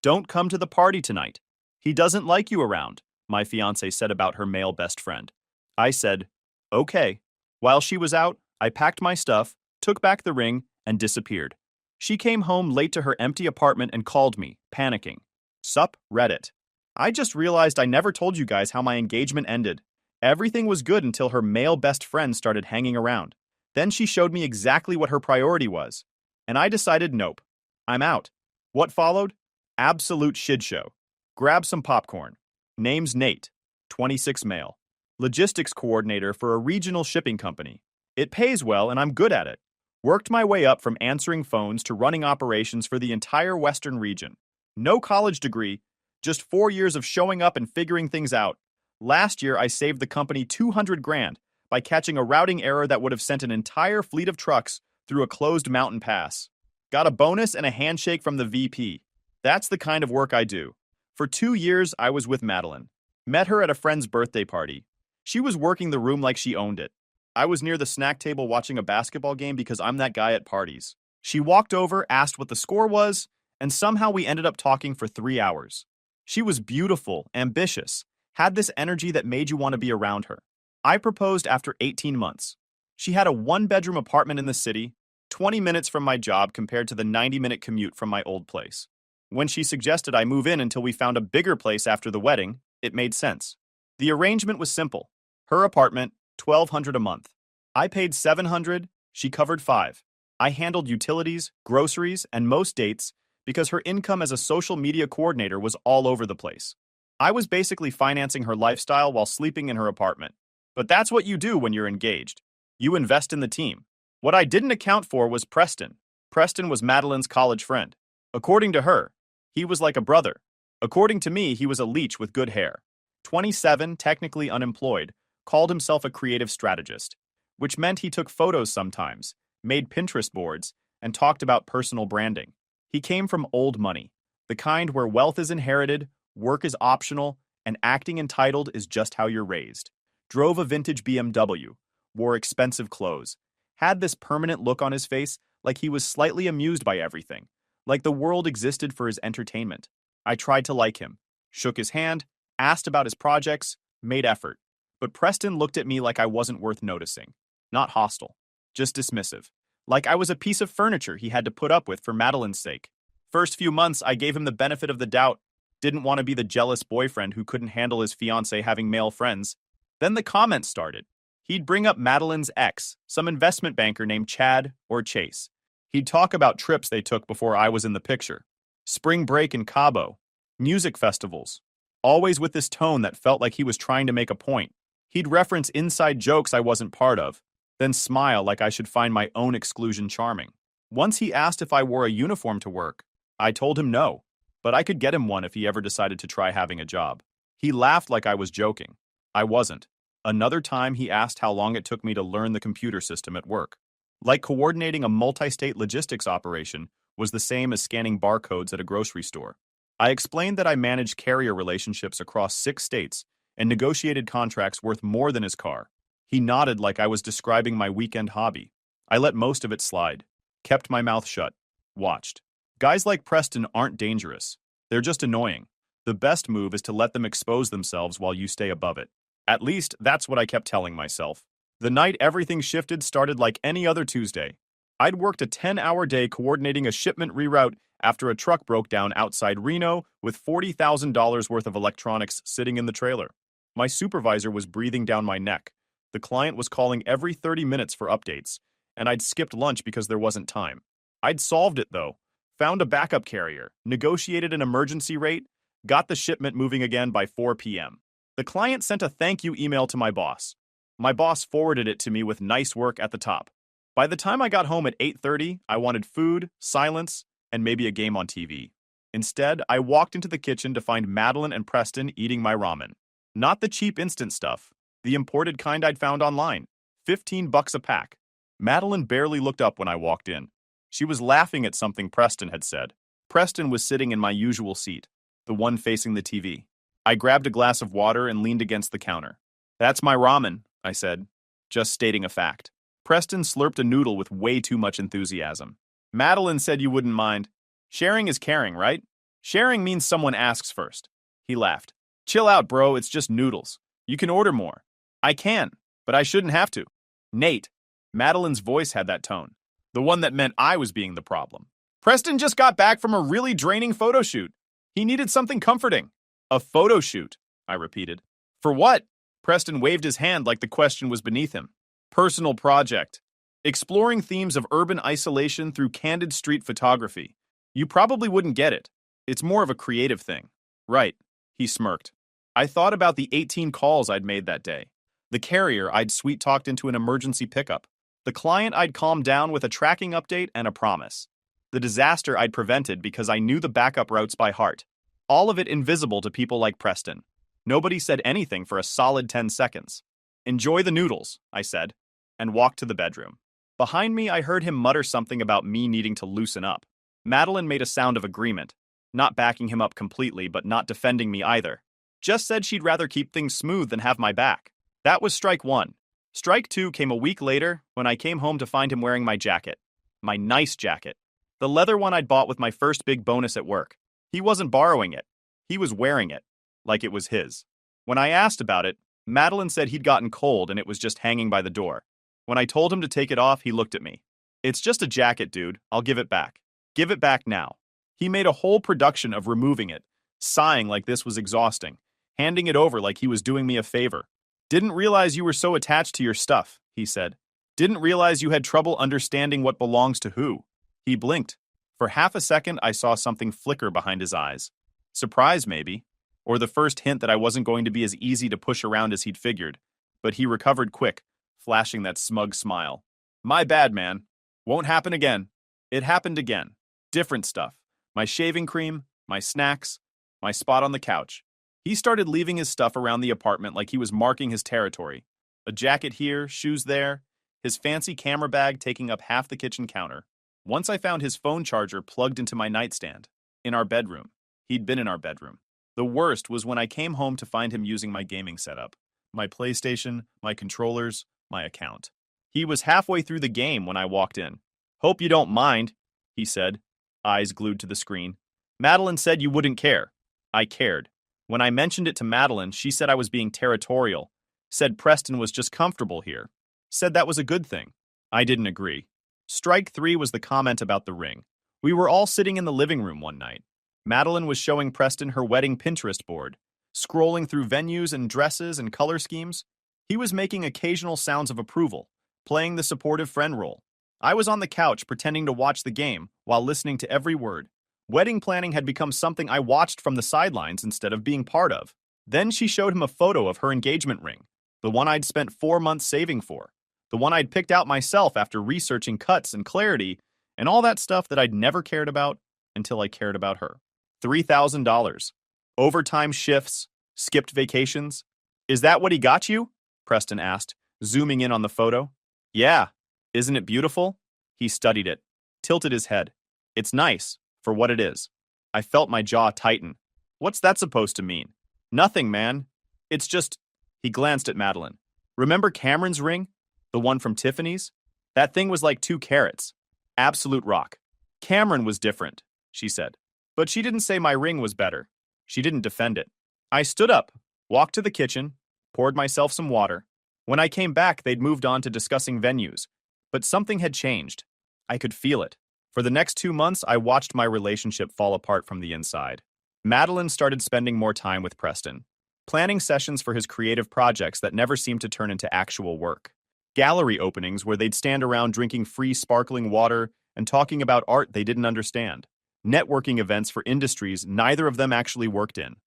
Don't come to the party tonight. He doesn't like you around, my fiancée said about her male best friend. I said, okay. While she was out, I packed my stuff, took back the ring, and disappeared. She came home late to her empty apartment and called me, panicking. Sup, Reddit. I just realized I never told you guys how my engagement ended. Everything was good until her male best friend started hanging around. Then she showed me exactly what her priority was. And I decided nope. I'm out. What followed? Absolute shit show. Grab some popcorn. Name's Nate, 26 male. Logistics coordinator for a regional shipping company. It pays well and I'm good at it. Worked my way up from answering phones to running operations for the entire Western region. No college degree, just 4 years of showing up and figuring things out. Last year, I saved the company 200 grand by catching a routing error that would have sent an entire fleet of trucks through a closed mountain pass. Got a bonus and a handshake from the VP. That's the kind of work I do. For 2 years, I was with Madeline. Met her at a friend's birthday party. She was working the room like she owned it. I was near the snack table watching a basketball game because I'm that guy at parties. She walked over, asked what the score was, and somehow we ended up talking for 3 hours. She was beautiful, ambitious, had this energy that made you want to be around her. I proposed after 18 months. She had a one-bedroom apartment in the city, 20 minutes from my job compared to the 90-minute commute from my old place. When she suggested I move in until we found a bigger place after the wedding, it made sense. The arrangement was simple. Her apartment, $1,200 a month. I paid $700, she covered $5. I handled utilities, groceries, and most dates because her income as a social media coordinator was all over the place. I was basically financing her lifestyle while sleeping in her apartment. But that's what you do when you're engaged. You invest in the team. What I didn't account for was Preston. Preston was Madeline's college friend. According to her, he was like a brother. According to me, he was a leech with good hair. 27, technically unemployed, called himself a creative strategist, which meant he took photos sometimes, made Pinterest boards, and talked about personal branding. He came from old money, the kind where wealth is inherited, work is optional, and acting entitled is just how you're raised. Drove a vintage BMW, wore expensive clothes, had this permanent look on his face like he was slightly amused by everything, like the world existed for his entertainment. I tried to like him, shook his hand, asked about his projects, made effort. But Preston looked at me like I wasn't worth noticing. Not hostile, just dismissive. Like I was a piece of furniture he had to put up with for Madeline's sake. First few months, I gave him the benefit of the doubt. Didn't want to be the jealous boyfriend who couldn't handle his fiancée having male friends. Then the comments started. He'd bring up Madeline's ex, some investment banker named Chad or Chase. He'd talk about trips they took before I was in the picture. Spring break in Cabo. Music festivals. Always with this tone that felt like he was trying to make a point. He'd reference inside jokes I wasn't part of, then smile like I should find my own exclusion charming. Once he asked if I wore a uniform to work. I told him no, but I could get him one if he ever decided to try having a job. He laughed like I was joking. I wasn't. Another time he asked how long it took me to learn the computer system at work. Like coordinating a multi-state logistics operation was the same as scanning barcodes at a grocery store. I explained that I managed carrier relationships across 6 states and negotiated contracts worth more than his car. He nodded like I was describing my weekend hobby. I let most of it slide, kept my mouth shut, watched. Guys like Preston aren't dangerous. They're just annoying. The best move is to let them expose themselves while you stay above it. At least, that's what I kept telling myself. The night everything shifted started like any other Tuesday. I'd worked a 10-hour day coordinating a shipment reroute after a truck broke down outside Reno with $40,000 worth of electronics sitting in the trailer. My supervisor was breathing down my neck. The client was calling every 30 minutes for updates, and I'd skipped lunch because there wasn't time. I'd solved it, though. Found a backup carrier, negotiated an emergency rate, got the shipment moving again by 4 p.m. The client sent a thank you email to my boss. My boss forwarded it to me with nice work at the top. By the time I got home at 8:30, I wanted food, silence, and maybe a game on TV. Instead, I walked into the kitchen to find Madeline and Preston eating my ramen. Not the cheap instant stuff, the imported kind I'd found online. $15 a pack. Madeline barely looked up when I walked in. She was laughing at something Preston had said. Preston was sitting in my usual seat, the one facing the TV. I grabbed a glass of water and leaned against the counter. "That's my ramen," I said, just stating a fact. Preston slurped a noodle with way too much enthusiasm. "Madeline said you wouldn't mind. Sharing is caring, right?" Sharing means someone asks first. He laughed. Chill out, bro, it's just noodles. You can order more. I can, but I shouldn't have to. Nate. Madeline's voice had that tone. The one that meant I was being the problem. Preston just got back from a really draining photo shoot. He needed something comforting. A photo shoot, I repeated. For what? Preston waved his hand like the question was beneath him. Personal project. Exploring themes of urban isolation through candid street photography. You probably wouldn't get it. It's more of a creative thing. Right, he smirked. I thought about the 18 calls I'd made that day. The carrier I'd sweet-talked into an emergency pickup. The client I'd calmed down with a tracking update and a promise. The disaster I'd prevented because I knew the backup routes by heart. All of it invisible to people like Preston. Nobody said anything for a solid 10 seconds. Enjoy the noodles, I said, and walked to the bedroom. Behind me, I heard him mutter something about me needing to loosen up. Madeline made a sound of agreement, not backing him up completely, but not defending me either. Just said she'd rather keep things smooth than have my back. That was strike one. Strike two came a week later when I came home to find him wearing my jacket. My nice jacket. The leather one I'd bought with my first big bonus at work. He wasn't borrowing it. He was wearing it, like it was his. When I asked about it, Madeline said he'd gotten cold and it was just hanging by the door. When I told him to take it off, he looked at me. It's just a jacket, dude. I'll give it back. Give it back now. He made a whole production of removing it, sighing like this was exhausting, handing it over like he was doing me a favor. Didn't realize you were so attached to your stuff, he said. Didn't realize you had trouble understanding what belongs to who. He blinked. For half a second, I saw something flicker behind his eyes. Surprise, maybe. Or the first hint that I wasn't going to be as easy to push around as he'd figured. But he recovered quick, flashing that smug smile. My bad, man. Won't happen again. It happened again. Different stuff. My shaving cream, my snacks, my spot on the couch. He started leaving his stuff around the apartment like he was marking his territory. A jacket here, shoes there, his fancy camera bag taking up half the kitchen counter. Once I found his phone charger plugged into my nightstand. In our bedroom. He'd been in our bedroom. The worst was when I came home to find him using my gaming setup. My PlayStation, my controllers, my account. He was halfway through the game when I walked in. Hope you don't mind, he said, eyes glued to the screen. Madeline said you wouldn't care. I cared. When I mentioned it to Madeline, she said I was being territorial. Said Preston was just comfortable here. Said that was a good thing. I didn't agree. Strike three was the comment about the ring. We were all sitting in the living room one night. Madeline was showing Preston her wedding Pinterest board, scrolling through venues and dresses and color schemes. He was making occasional sounds of approval, playing the supportive friend role. I was on the couch pretending to watch the game while listening to every word. Wedding planning had become something I watched from the sidelines instead of being part of. Then she showed him a photo of her engagement ring, the one I'd spent 4 months saving for, the one I'd picked out myself after researching cuts and clarity and all that stuff that I'd never cared about until I cared about her. $3,000. Overtime shifts, skipped vacations. Is that what he got you? Preston asked, zooming in on the photo. Yeah. Isn't it beautiful? He studied it, tilted his head. It's nice, for what it is. I felt my jaw tighten. What's that supposed to mean? Nothing, man. It's just... He glanced at Madeline. Remember Cameron's ring? The one from Tiffany's? That thing was like 2 carats. Absolute rock. Cameron was different, she said. But she didn't say my ring was better. She didn't defend it. I stood up, walked to the kitchen, poured myself some water. When I came back, they'd moved on to discussing venues. But something had changed. I could feel it. For the next 2 months, I watched my relationship fall apart from the inside. Madeline started spending more time with Preston, planning sessions for his creative projects that never seemed to turn into actual work. Gallery openings where they'd stand around drinking free sparkling water and talking about art they didn't understand. Networking events for industries neither of them actually worked in.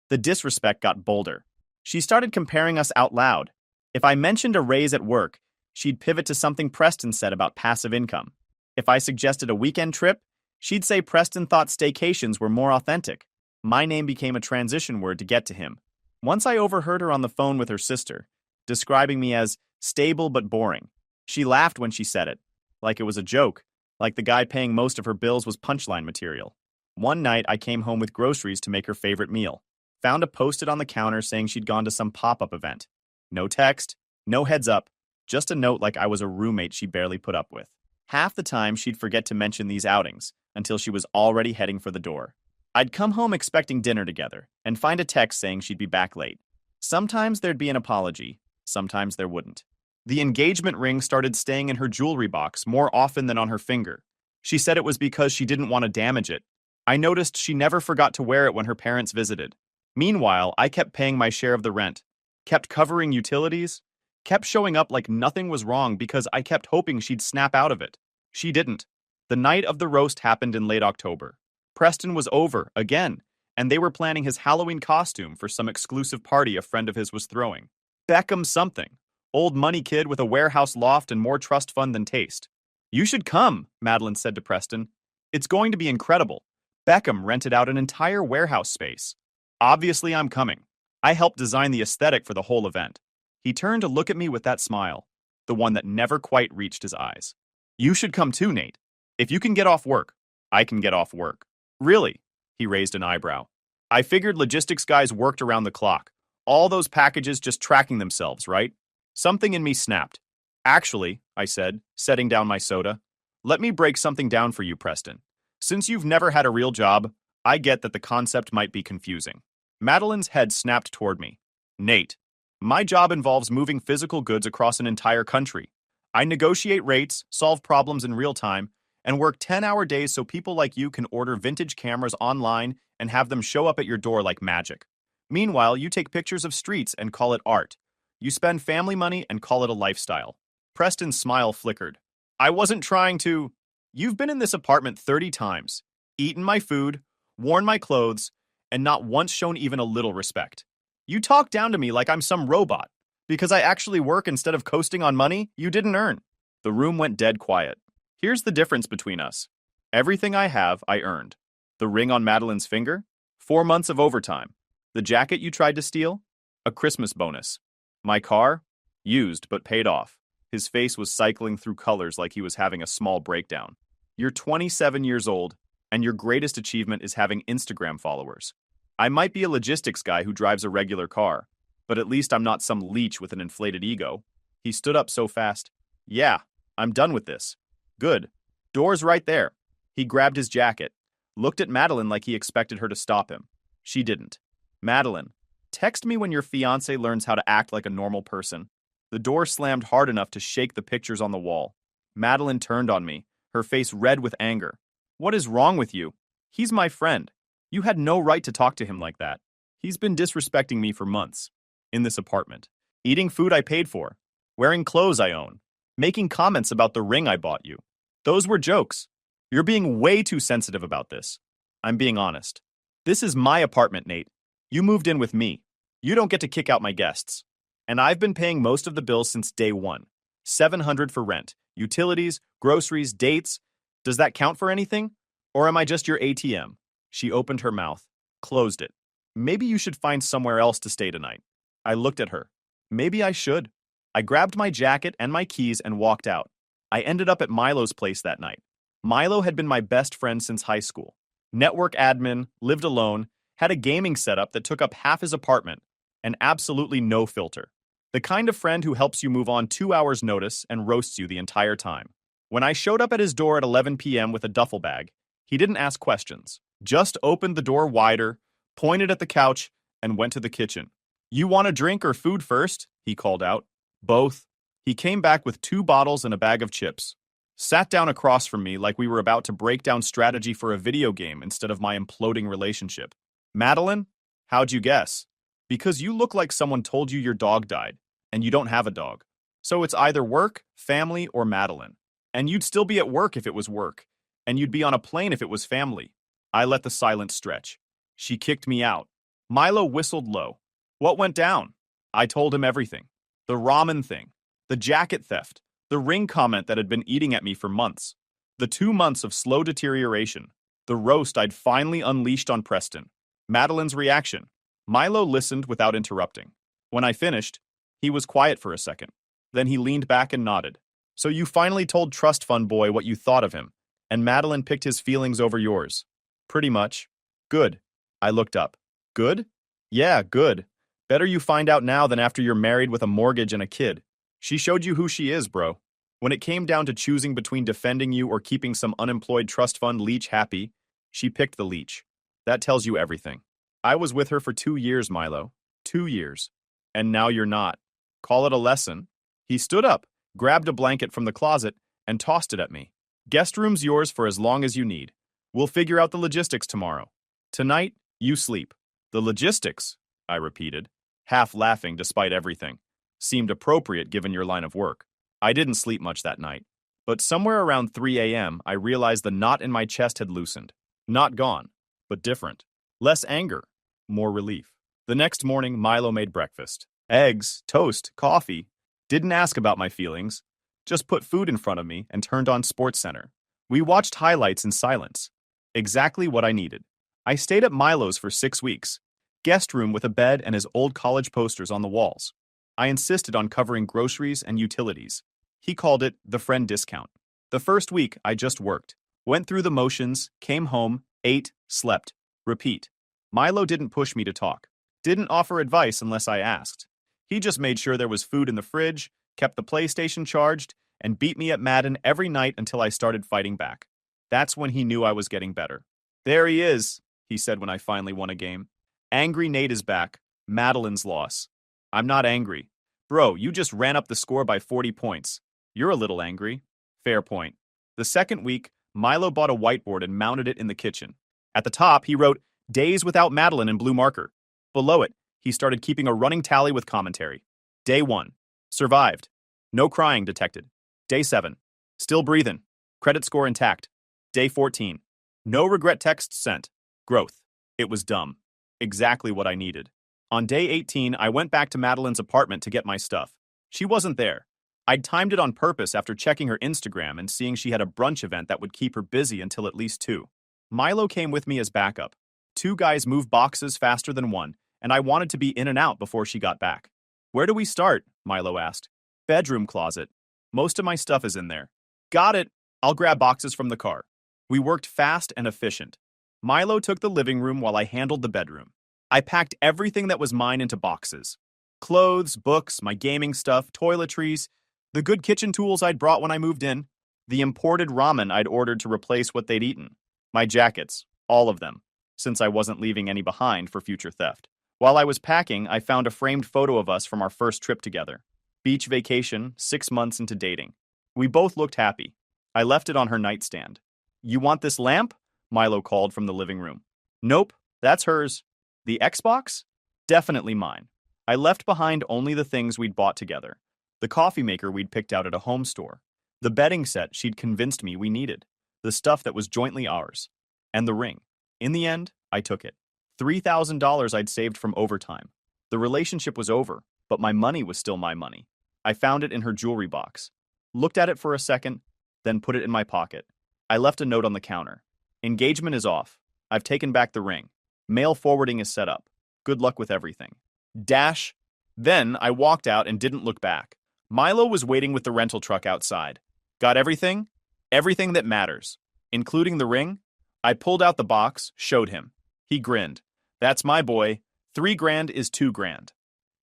The disrespect got bolder. She started comparing us out loud. If I mentioned a raise at work, she'd pivot to something Preston said about passive income. If I suggested a weekend trip, she'd say Preston thought staycations were more authentic. My name became a transition word to get to him. Once I overheard her on the phone with her sister, describing me as stable but boring. She laughed when she said it, like it was a joke, like the guy paying most of her bills was punchline material. One night, I came home with groceries to make her favorite meal. Found a post-it on the counter saying she'd gone to some pop-up event. No text, no heads up, just a note like I was a roommate she barely put up with. Half the time, she'd forget to mention these outings until she was already heading for the door. I'd come home expecting dinner together and find a text saying she'd be back late. Sometimes there'd be an apology, sometimes there wouldn't. The engagement ring started staying in her jewelry box more often than on her finger. She said it was because she didn't want to damage it. I noticed she never forgot to wear it when her parents visited. Meanwhile, I kept paying my share of the rent, kept covering utilities, kept showing up like nothing was wrong because I kept hoping she'd snap out of it. She didn't. The night of the roast happened in late October. Preston was over, again, and they were planning his Halloween costume for some exclusive party a friend of his was throwing. Beckham something. Old money kid with a warehouse loft and more trust fund than taste. You should come, Madeline said to Preston. It's going to be incredible. Beckham rented out an entire warehouse space. Obviously, I'm coming. I helped design the aesthetic for the whole event. He turned to look at me with that smile, the one that never quite reached his eyes. You should come too, Nate. If you can get off work, I can get off work. Really? He raised an eyebrow. I figured logistics guys worked around the clock. All those packages just tracking themselves, right? Something in me snapped. Actually, I said, setting down my soda, let me break something down for you, Preston. Since you've never had a real job, I get that the concept might be confusing. Madeline's head snapped toward me. Nate, my job involves moving physical goods across an entire country. I negotiate rates, solve problems in real time, and work 10-hour days so people like you can order vintage cameras online and have them show up at your door like magic. Meanwhile, you take pictures of streets and call it art. You spend family money and call it a lifestyle. Preston's smile flickered. I wasn't trying to... You've been in this apartment 30 times, eaten my food, worn my clothes, and not once shown even a little respect. You talk down to me like I'm some robot, because I actually work instead of coasting on money you didn't earn. The room went dead quiet. Here's the difference between us. Everything I have, I earned. The ring on Madeline's finger? 4 months of overtime. The jacket you tried to steal? A Christmas bonus. My car? Used, but paid off. His face was cycling through colors like he was having a small breakdown. You're 27 years old, and your greatest achievement is having Instagram followers. I might be a logistics guy who drives a regular car, but at least I'm not some leech with an inflated ego. He stood up so fast. Yeah, I'm done with this. Good. Door's right there. He grabbed his jacket, looked at Madeline like he expected her to stop him. She didn't. Madeline, text me when your fiancé learns how to act like a normal person. The door slammed hard enough to shake the pictures on the wall. Madeline turned on me, her face red with anger. What is wrong with you? He's my friend. You had no right to talk to him like that. He's been disrespecting me for months. In this apartment. Eating food I paid for. Wearing clothes I own. Making comments about the ring I bought you. Those were jokes. You're being way too sensitive about this. I'm being honest. This is my apartment, Nate. You moved in with me. You don't get to kick out my guests. And I've been paying most of the bills since day one. $700 for rent, utilities, groceries, dates. Does that count for anything? Or am I just your ATM? She opened her mouth, closed it. Maybe you should find somewhere else to stay tonight. I looked at her. Maybe I should. I grabbed my jacket and my keys and walked out. I ended up at Milo's place that night. Milo had been my best friend since high school. Network admin, lived alone, had a gaming setup that took up half his apartment, and absolutely no filter. The kind of friend who helps you move on 2 hours' notice and roasts you the entire time. When I showed up at his door at 11 p.m. with a duffel bag, he didn't ask questions, just opened the door wider, pointed at the couch, and went to the kitchen. You want a drink or food first? He called out. Both. He came back with 2 bottles and a bag of chips. Sat down across from me like we were about to break down strategy for a video game instead of my imploding relationship. Madeline? How'd you guess? Because you look like someone told you your dog died, and you don't have a dog. So it's either work, family, or Madeline. And you'd still be at work if it was work, and you'd be on a plane if it was family. I let the silence stretch. She kicked me out. Milo whistled low. What went down? I told him everything. The ramen thing, the jacket theft, the ring comment that had been eating at me for months, the 2 months of slow deterioration, the roast I'd finally unleashed on Preston, Madeline's reaction. Milo listened without interrupting. When I finished, he was quiet for a second. Then he leaned back and nodded. So you finally told Trust Fund Boy what you thought of him, and Madeline picked his feelings over yours. Pretty much. Good. I looked up. Good? Yeah, good. Better you find out now than after you're married with a mortgage and a kid. She showed you who she is, bro. When it came down to choosing between defending you or keeping some unemployed trust fund leech happy, she picked the leech. That tells you everything. I was with her for 2 years, Milo. 2 years. And now you're not. Call it a lesson. He stood up, grabbed a blanket from the closet, and tossed it at me. Guest room's yours for as long as you need. We'll figure out the logistics tomorrow. Tonight, you sleep. The logistics, I repeated, half laughing despite everything. Seemed appropriate given your line of work. I didn't sleep much that night. But somewhere around 3 a.m., I realized the knot in my chest had loosened. Not gone, but different. Less anger, more relief. The next morning, Milo made breakfast. Eggs, toast, coffee. Didn't ask about my feelings. Just put food in front of me and turned on SportsCenter. We watched highlights in silence. Exactly what I needed. I stayed at Milo's for 6 weeks. Guest room with a bed and his old college posters on the walls. I insisted on covering groceries and utilities. He called it the friend discount. The first week, I just worked. Went through the motions, came home, ate, slept. Repeat. Milo didn't push me to talk. Didn't offer advice unless I asked. He just made sure there was food in the fridge, kept the PlayStation charged, and beat me at Madden every night until I started fighting back. That's when he knew I was getting better. There he is, he said when I finally won a game. Angry Nate is back. Madeline's loss. I'm not angry. Bro, you just ran up the score by 40 points. You're a little angry. Fair point. The second week, Milo bought a whiteboard and mounted it in the kitchen. At the top, he wrote, "Days without Madeline" in blue marker. Below it, he started keeping a running tally with commentary. Day 1. Survived. No crying detected. Day 7. Still breathing. Credit score intact. Day 14. No regret texts sent. Growth. It was dumb. Exactly what I needed. On day 18, I went back to Madeline's apartment to get my stuff. She wasn't there. I'd timed it on purpose after checking her Instagram and seeing she had a brunch event that would keep her busy until at least 2. Milo came with me as backup. 2 guys move boxes faster than one, and I wanted to be in and out before she got back. Where do we start? Milo asked. Bedroom closet. Most of my stuff is in there. Got it. I'll grab boxes from the car. We worked fast and efficient. Milo took the living room while I handled the bedroom. I packed everything that was mine into boxes. Clothes, books, my gaming stuff, toiletries, the good kitchen tools I'd brought when I moved in, the imported ramen I'd ordered to replace what they'd eaten, my jackets, all of them, since I wasn't leaving any behind for future theft. While I was packing, I found a framed photo of us from our first trip together. Beach vacation, 6 months into dating. We both looked happy. I left it on her nightstand. You want this lamp? Milo called from the living room. Nope, that's hers. The Xbox? Definitely mine. I left behind only the things we'd bought together. The coffee maker we'd picked out at a home store. The bedding set she'd convinced me we needed. The stuff that was jointly ours. And the ring. In the end, I took it. $3,000 I'd saved from overtime. The relationship was over, but my money was still my money. I found it in her jewelry box. Looked at it for a second, then put it in my pocket. I left a note on the counter. Engagement is off. I've taken back the ring. Mail forwarding is set up. Good luck with everything. Dash. Then I walked out and didn't look back. Milo was waiting with the rental truck outside. Got everything? Everything that matters. Including the ring? I pulled out the box, showed him. He grinned. That's my boy. $3,000 is $2,000.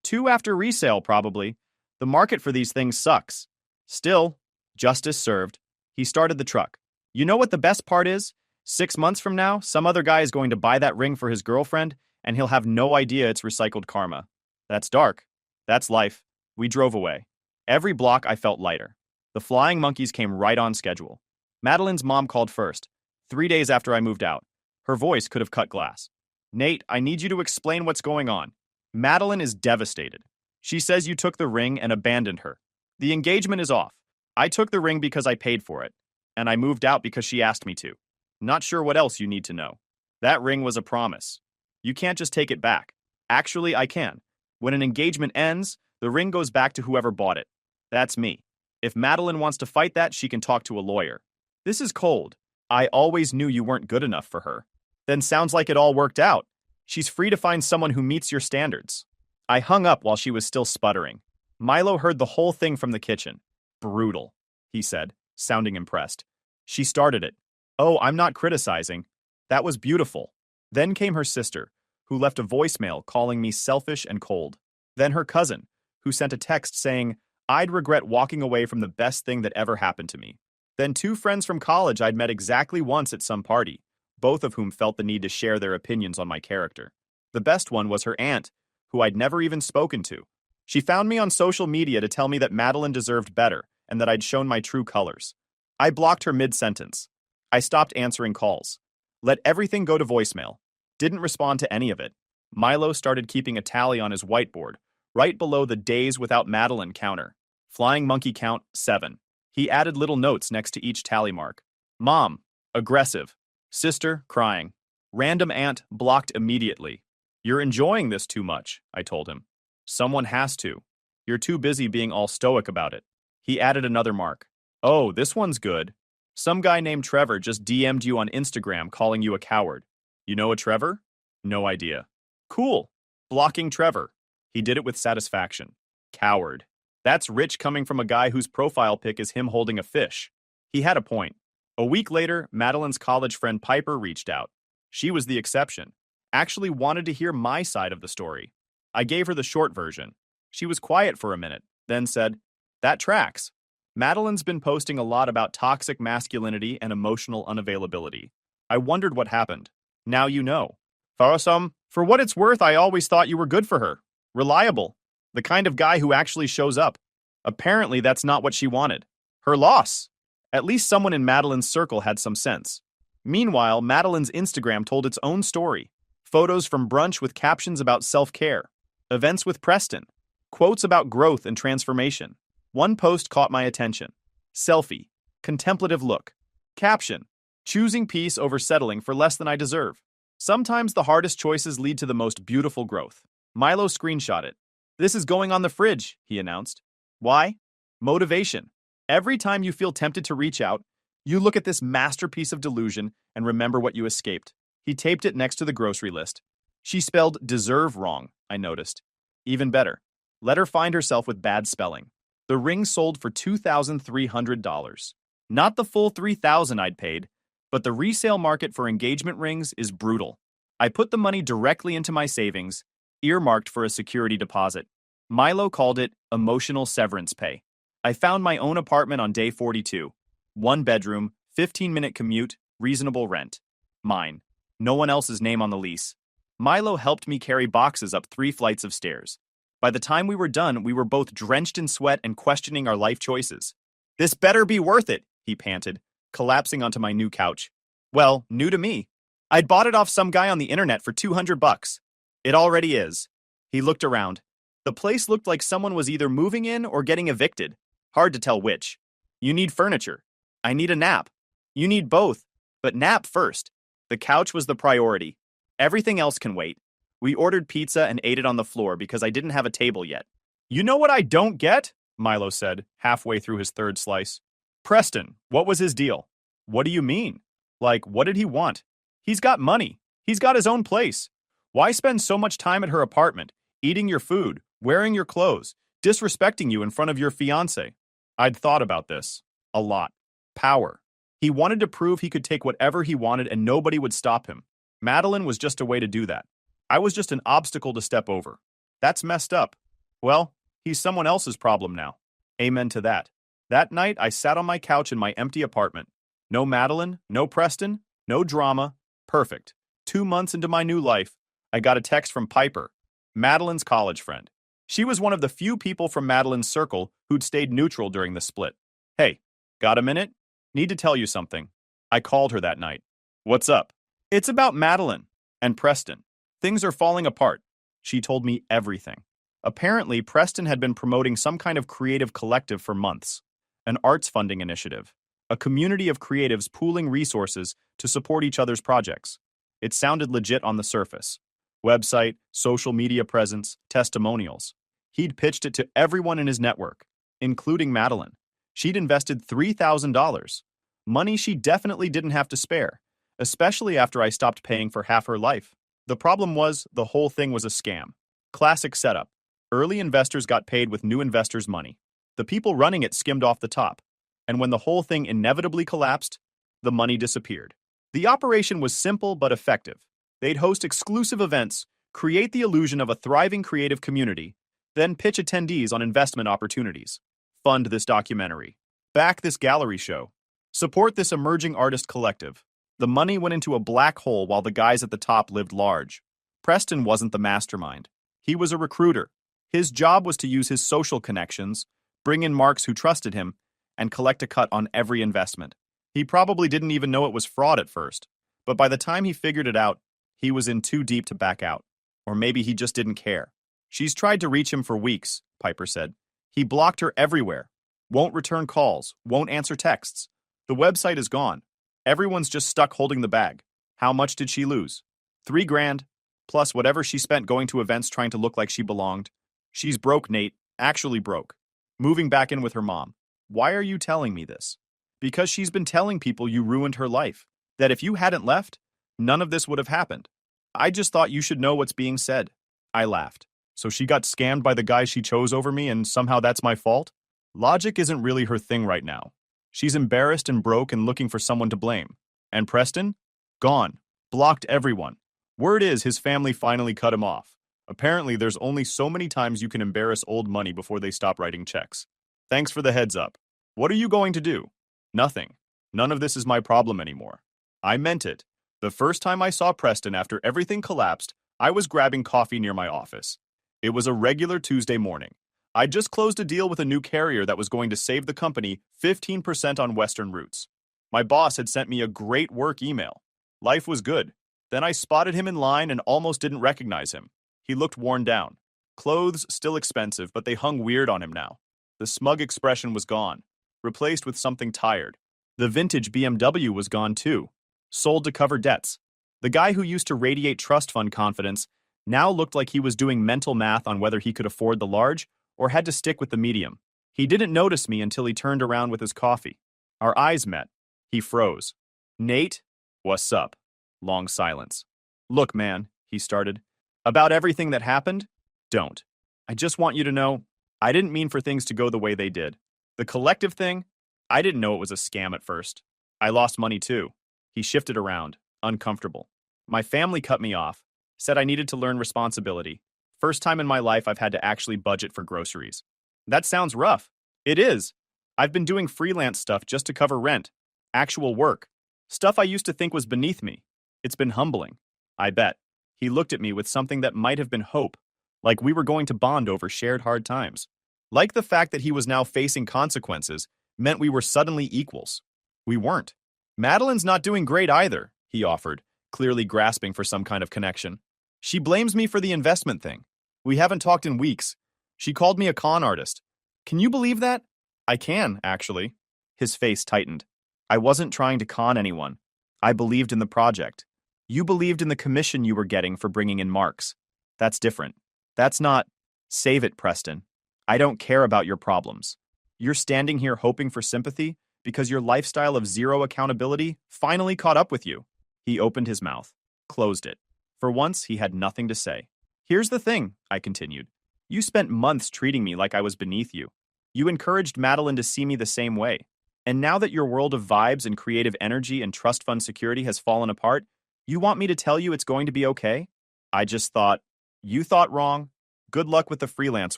2 after resale, probably. The market for these things sucks. Still, justice served. He started the truck. You know what the best part is? 6 months from now, some other guy is going to buy that ring for his girlfriend, and he'll have no idea it's recycled karma. That's dark. That's life. We drove away. Every block I felt lighter. The flying monkeys came right on schedule. Madeline's mom called first, 3 days after I moved out. Her voice could have cut glass. Nate, I need you to explain what's going on. Madeline is devastated. She says you took the ring and abandoned her. The engagement is off. I took the ring because I paid for it, and I moved out because she asked me to. Not sure what else you need to know. That ring was a promise. You can't just take it back. Actually, I can. When an engagement ends, the ring goes back to whoever bought it. That's me. If Madeline wants to fight that, she can talk to a lawyer. This is cold. I always knew you weren't good enough for her. Then sounds like it all worked out. She's free to find someone who meets your standards. I hung up while she was still sputtering. Milo heard the whole thing from the kitchen. Brutal, he said, sounding impressed. She started it. Oh, I'm not criticizing. That was beautiful. Then came her sister, who left a voicemail calling me selfish and cold. Then her cousin, who sent a text saying, I'd regret walking away from the best thing that ever happened to me. Then 2 friends from college I'd met exactly once at some party, both of whom felt the need to share their opinions on my character. The best one was her aunt, who I'd never even spoken to. She found me on social media to tell me that Madeline deserved better and that I'd shown my true colors. I blocked her mid-sentence. I stopped answering calls. Let everything go to voicemail. Didn't respond to any of it. Milo started keeping a tally on his whiteboard, right below the days without Madeline counter. Flying monkey count 7. He added little notes next to each tally mark. Mom, aggressive. Sister, crying. Random aunt, blocked immediately. You're enjoying this too much, I told him. Someone has to. You're too busy being all stoic about it. He added another mark. Oh, this one's good. Some guy named Trevor just DM'd you on Instagram calling you a coward. You know a Trevor? No idea. Cool. Blocking Trevor. He did it with satisfaction. Coward. That's rich coming from a guy whose profile pic is him holding a fish. He had a point. A week later, Madeline's college friend Piper reached out. She was the exception. Actually wanted to hear my side of the story. I gave her the short version. She was quiet for a minute, then said, "That tracks. Madeline's been posting a lot about toxic masculinity and emotional unavailability. I wondered what happened. Now you know. For what it's worth, I always thought you were good for her. Reliable. The kind of guy who actually shows up. Apparently, that's not what she wanted. Her loss. At least someone in Madeline's circle had some sense. Meanwhile, Madeline's Instagram told its own story. Photos from brunch with captions about self-care. Events with Preston. Quotes about growth and transformation. One post caught my attention. Selfie. Contemplative look. Caption. Choosing peace over settling for less than I deserve. Sometimes the hardest choices lead to the most beautiful growth. Milo screenshot it. This is going on the fridge, he announced. Why? Motivation. Every time you feel tempted to reach out, you look at this masterpiece of delusion and remember what you escaped. He taped it next to the grocery list. She spelled deserve wrong, I noticed. Even better. Let her find herself with bad spelling. The ring sold for $2,300. Not the full $3,000 I'd paid, but the resale market for engagement rings is brutal. I put the money directly into my savings, earmarked for a security deposit. Milo called it emotional severance pay. I found my own apartment on day 42. 1 bedroom, 15-minute commute, reasonable rent. Mine. No one else's name on the lease. Milo helped me carry boxes up 3 flights of stairs. By the time we were done, we were both drenched in sweat and questioning our life choices. This better be worth it, he panted, collapsing onto my new couch. Well, new to me. I'd bought it off some guy on the internet for $200. It already is. He looked around. The place looked like someone was either moving in or getting evicted. Hard to tell which. You need furniture. I need a nap. You need both, but nap first. The couch was the priority. Everything else can wait. We ordered pizza and ate it on the floor because I didn't have a table yet. You know what I don't get? Milo said, halfway through his 3rd slice. Preston, what was his deal? What do you mean? Like, what did he want? He's got money. He's got his own place. Why spend so much time at her apartment, eating your food, wearing your clothes, disrespecting you in front of your fiancé? I'd thought about this. A lot. Power. He wanted to prove he could take whatever he wanted and nobody would stop him. Madeline was just a way to do that. I was just an obstacle to step over. That's messed up. Well, he's someone else's problem now. Amen to that. That night, I sat on my couch in my empty apartment. No Madeline, no Preston, no drama. Perfect. 2 months into my new life, I got a text from Piper, Madeline's college friend. She was one of the few people from Madeline's circle who'd stayed neutral during the split. Hey, got a minute? Need to tell you something. I called her that night. What's up? It's about Madeline and Preston. Things are falling apart. She told me everything. Apparently, Preston had been promoting some kind of creative collective for months. An arts funding initiative. A community of creatives pooling resources to support each other's projects. It sounded legit on the surface. Website, social media presence, testimonials. He'd pitched it to everyone in his network, including Madeline. She'd invested $3,000. Money she definitely didn't have to spare, especially after I stopped paying for half her life. The problem was, the whole thing was a scam. Classic setup. Early investors got paid with new investors' money. The people running it skimmed off the top. And when the whole thing inevitably collapsed, the money disappeared. The operation was simple but effective. They'd host exclusive events, create the illusion of a thriving creative community, then pitch attendees on investment opportunities. Fund this documentary. Back this gallery show. Support this emerging artist collective. The money went into a black hole while the guys at the top lived large. Preston wasn't the mastermind. He was a recruiter. His job was to use his social connections, bring in marks who trusted him, and collect a cut on every investment. He probably didn't even know it was fraud at first, but by the time he figured it out, he was in too deep to back out. Or maybe he just didn't care. She's tried to reach him for weeks, Piper said. He blocked her everywhere. Won't return calls, won't answer texts. The website is gone. Everyone's just stuck holding the bag. How much did she lose? $3,000, plus whatever she spent going to events trying to look like she belonged. She's broke, Nate, actually broke. Moving back in with her mom. Why are you telling me this? Because she's been telling people you ruined her life. That if you hadn't left, none of this would have happened. I just thought you should know what's being said. I laughed. So she got scammed by the guy she chose over me and somehow that's my fault? Logic isn't really her thing right now. She's embarrassed and broke and looking for someone to blame. And Preston? Gone. Blocked everyone. Word is his family finally cut him off. Apparently there's only so many times you can embarrass old money before they stop writing checks. Thanks for the heads up. What are you going to do? Nothing. None of this is my problem anymore. I meant it. The first time I saw Preston after everything collapsed, I was grabbing coffee near my office. It was a regular Tuesday morning. I just closed a deal with a new carrier that was going to save the company 15% on Western routes. My boss had sent me a great work email. Life was good. Then I spotted him in line and almost didn't recognize him. He looked worn down. Clothes still expensive, but they hung weird on him now. The smug expression was gone, replaced with something tired. The vintage BMW was gone too, sold to cover debts. The guy who used to radiate trust fund confidence now looked like he was doing mental math on whether he could afford the large or had to stick with the medium. He didn't notice me until he turned around with his coffee. Our eyes met. He froze. Nate? What's up? Long silence. Look, man, he started. About everything that happened? Don't. I just want you to know, I didn't mean for things to go the way they did. The collective thing? I didn't know it was a scam at first. I lost money too. He shifted around, uncomfortable. My family cut me off, said I needed to learn responsibility. First time in my life I've had to actually budget for groceries. That sounds rough. It is. I've been doing freelance stuff just to cover rent. Actual work. Stuff I used to think was beneath me. It's been humbling. I bet. He looked at me with something that might have been hope, like we were going to bond over shared hard times. Like the fact that he was now facing consequences meant we were suddenly equals. We weren't. Madeline's not doing great either, he offered, clearly grasping for some kind of connection. She blames me for the investment thing. We haven't talked in weeks. She called me a con artist. Can you believe that? I can, actually. His face tightened. I wasn't trying to con anyone. I believed in the project. You believed in the commission you were getting for bringing in marks. That's different. That's not... Save it, Preston. I don't care about your problems. You're standing here hoping for sympathy because your lifestyle of zero accountability finally caught up with you. He opened his mouth, closed it. For once, he had nothing to say. Here's the thing, I continued. You spent months treating me like I was beneath you. You encouraged Madeline to see me the same way. And now that your world of vibes and creative energy and trust fund security has fallen apart, you want me to tell you it's going to be okay? I just thought, you thought wrong. Good luck with the freelance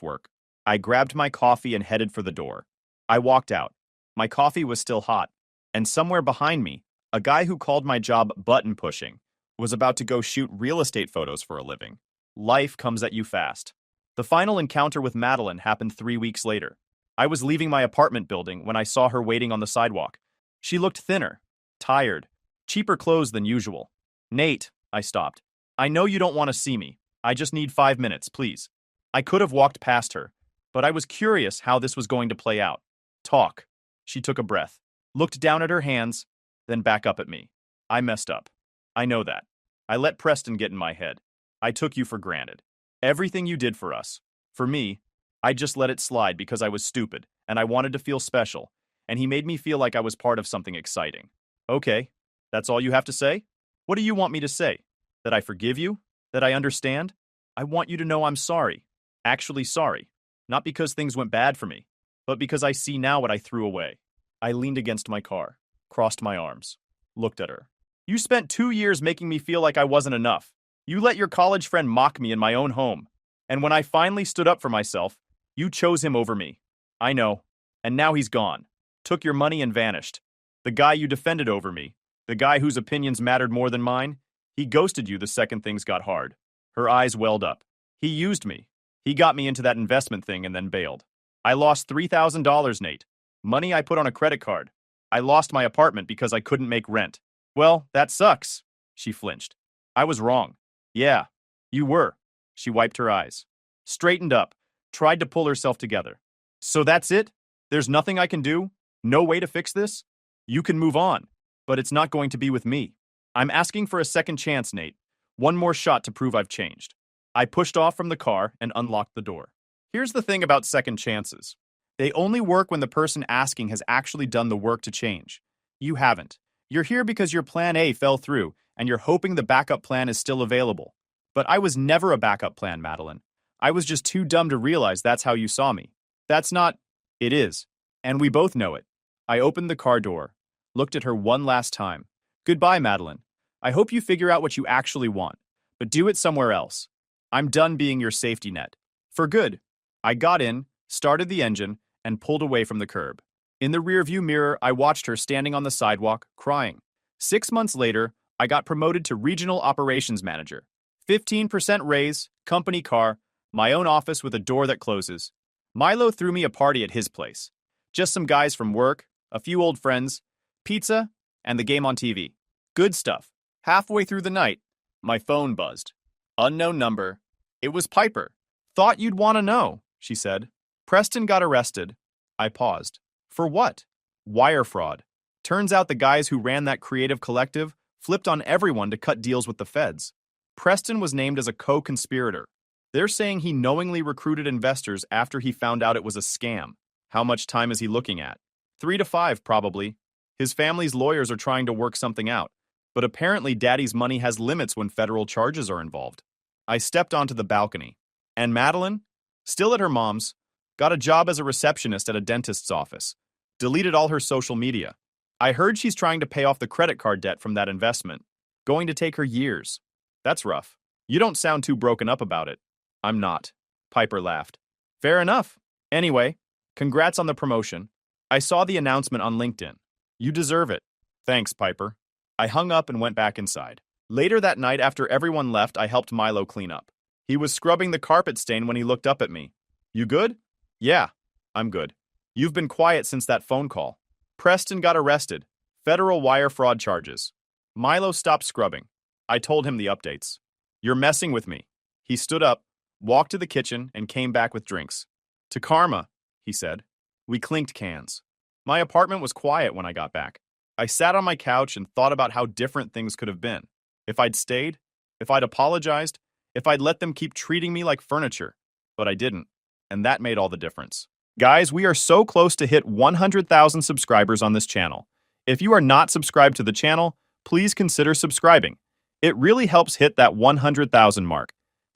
work. I grabbed my coffee and headed for the door. I walked out. My coffee was still hot. And somewhere behind me, a guy who called my job button pushing was about to go shoot real estate photos for a living. Life comes at you fast. The final encounter with Madeline happened 3 weeks later. I was leaving my apartment building when I saw her waiting on the sidewalk. She looked thinner, tired, cheaper clothes than usual. Nate, I stopped. I know you don't want to see me. I just need 5 minutes, please. I could have walked past her, but I was curious how this was going to play out. Talk. She took a breath, looked down at her hands, then back up at me. I messed up. I know that. I let Preston get in my head. I took you for granted. Everything you did for us. For me, I just let it slide because I was stupid, and I wanted to feel special, and he made me feel like I was part of something exciting. Okay, that's all you have to say? What do you want me to say? That I forgive you? That I understand? I want you to know I'm sorry. Actually sorry. Not because things went bad for me, but because I see now what I threw away. I leaned against my car, crossed my arms, looked at her. You spent 2 years making me feel like I wasn't enough. You let your college friend mock me in my own home. And when I finally stood up for myself, you chose him over me. I know. And now he's gone. Took your money and vanished. The guy you defended over me. The guy whose opinions mattered more than mine? He ghosted you the second things got hard. Her eyes welled up. He used me. He got me into that investment thing and then bailed. I lost $3,000, Nate. Money I put on a credit card. I lost my apartment because I couldn't make rent. Well, that sucks. She flinched. I was wrong. Yeah, you were. She wiped her eyes. Straightened up. Tried to pull herself together. So that's it? There's nothing I can do? No way to fix this? You can move on, but it's not going to be with me. I'm asking for a second chance, Nate. One more shot to prove I've changed. I pushed off from the car and unlocked the door. Here's the thing about second chances. They only work when the person asking has actually done the work to change. You haven't. You're here because your plan A fell through, and you're hoping the backup plan is still available. But I was never a backup plan, Madeline. I was just too dumb to realize that's how you saw me. That's not... It is. And we both know it. I opened the car door, looked at her one last time. Goodbye, Madeline. I hope you figure out what you actually want, but do it somewhere else. I'm done being your safety net. For good. I got in, started the engine, and pulled away from the curb. In the rearview mirror, I watched her standing on the sidewalk, crying. 6 months later, I got promoted to Regional Operations Manager. 15% raise, company car, my own office with a door that closes. Milo threw me a party at his place. Just some guys from work, a few old friends, pizza, and the game on TV. Good stuff. Halfway through the night, my phone buzzed. Unknown number. It was Piper. Thought you'd want to know, she said. Preston got arrested. I paused. For what? Wire fraud. Turns out the guys who ran that creative collective flipped on everyone to cut deals with the feds. Preston was named as a co-conspirator. They're saying he knowingly recruited investors after he found out it was a scam. How much time is he looking at? 3 to 5, probably. His family's lawyers are trying to work something out. But apparently Daddy's money has limits when federal charges are involved. I stepped onto the balcony. And Madeline, still at her mom's, got a job as a receptionist at a dentist's office. Deleted all her social media. I heard she's trying to pay off the credit card debt from that investment. Going to take her years. That's rough. You don't sound too broken up about it. I'm not. Piper laughed. Fair enough. Anyway, congrats on the promotion. I saw the announcement on LinkedIn. You deserve it. Thanks, Piper. I hung up and went back inside. Later that night, after everyone left, I helped Milo clean up. He was scrubbing the carpet stain when he looked up at me. You good? Yeah, I'm good. You've been quiet since that phone call. Preston got arrested. Federal wire fraud charges. Milo stopped scrubbing. I told him the updates. You're messing with me. He stood up, walked to the kitchen, and came back with drinks. To karma, he said. We clinked cans. My apartment was quiet when I got back. I sat on my couch and thought about how different things could have been. If I'd stayed, if I'd apologized, if I'd let them keep treating me like furniture. But I didn't, and that made all the difference. Guys, we are so close to hit 100,000 subscribers on this channel. If you are not subscribed to the channel, please consider subscribing. It really helps hit that 100,000 mark.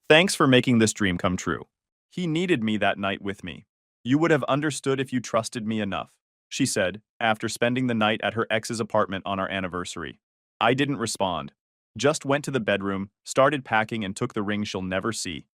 Thanks for making this dream come true. He needed me that night with me. You would have understood if you trusted me enough, she said, after spending the night at her ex's apartment on our anniversary. I didn't respond. Just went to the bedroom, started packing, and took the ring she'll never see.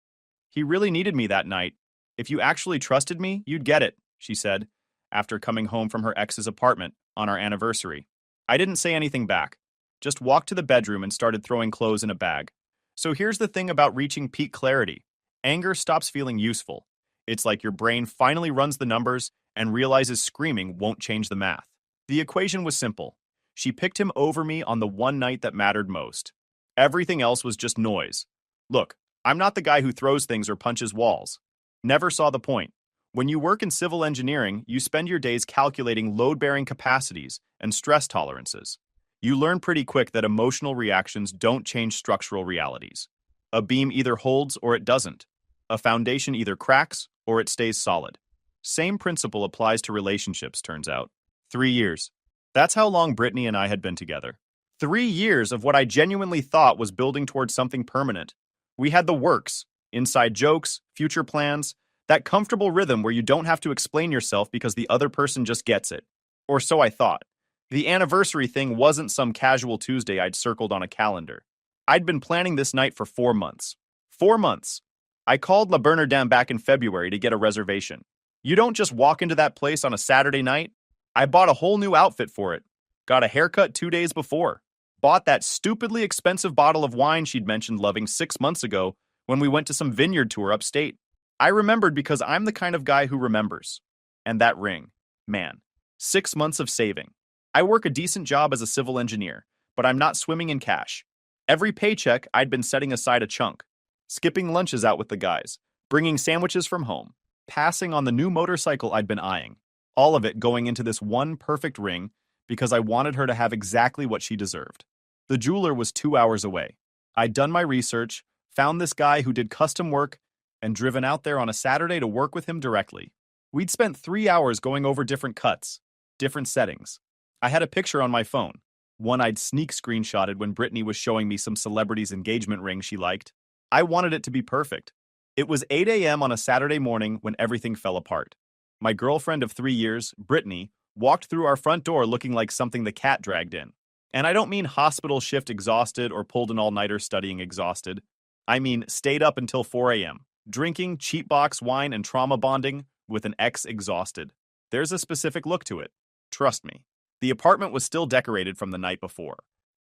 He really needed me that night. If you actually trusted me, you'd get it, she said, after coming home from her ex's apartment on our anniversary. I didn't say anything back. Just walked to the bedroom and started throwing clothes in a bag. So here's the thing about reaching peak clarity. Anger stops feeling useful. It's like your brain finally runs the numbers and realizes screaming won't change the math. The equation was simple. She picked him over me on the one night that mattered most. Everything else was just noise. Look, I'm not the guy who throws things or punches walls. Never saw the point. When you work in civil engineering, you spend your days calculating load-bearing capacities and stress tolerances. You learn pretty quick that emotional reactions don't change structural realities. A beam either holds or it doesn't. A foundation either cracks or it stays solid. Same principle applies to relationships, turns out. 3 years. That's how long Brittany and I had been together. 3 years of what I genuinely thought was building towards something permanent. We had the works, inside jokes, future plans, that comfortable rhythm where you don't have to explain yourself because the other person just gets it. Or so I thought. The anniversary thing wasn't some casual Tuesday I'd circled on a calendar. I'd been planning this night for 4 months. 4 months. I called La Bernardin back in February to get a reservation. You don't just walk into that place on a Saturday night. I bought a whole new outfit for it. Got a haircut 2 days before. bought that stupidly expensive bottle of wine she'd mentioned loving 6 months ago when we went to some vineyard tour upstate. I remembered because I'm the kind of guy who remembers. And that ring. Man. 6 months of saving. I work a decent job as a civil engineer, but I'm not swimming in cash. Every paycheck, I'd been setting aside a chunk. Skipping lunches out with the guys. Bringing sandwiches from home. Passing on the new motorcycle I'd been eyeing. All of it going into this one perfect ring because I wanted her to have exactly what she deserved. The jeweler was 2 hours away. I'd done my research, found this guy who did custom work, and driven out there on a Saturday to work with him directly. We'd spent 3 hours going over different cuts, different settings. I had a picture on my phone, one I'd sneak screenshotted when Brittany was showing me some celebrity's engagement ring she liked. I wanted it to be perfect. It was 8 a.m. on a Saturday morning when everything fell apart. My girlfriend of 3 years, Brittany, walked through our front door looking like something the cat dragged in. And I don't mean hospital shift exhausted or pulled an all-nighter studying exhausted. I mean stayed up until 4 a.m., drinking cheap box wine and trauma bonding with an ex exhausted. There's a specific look to it. Trust me. The apartment was still decorated from the night before.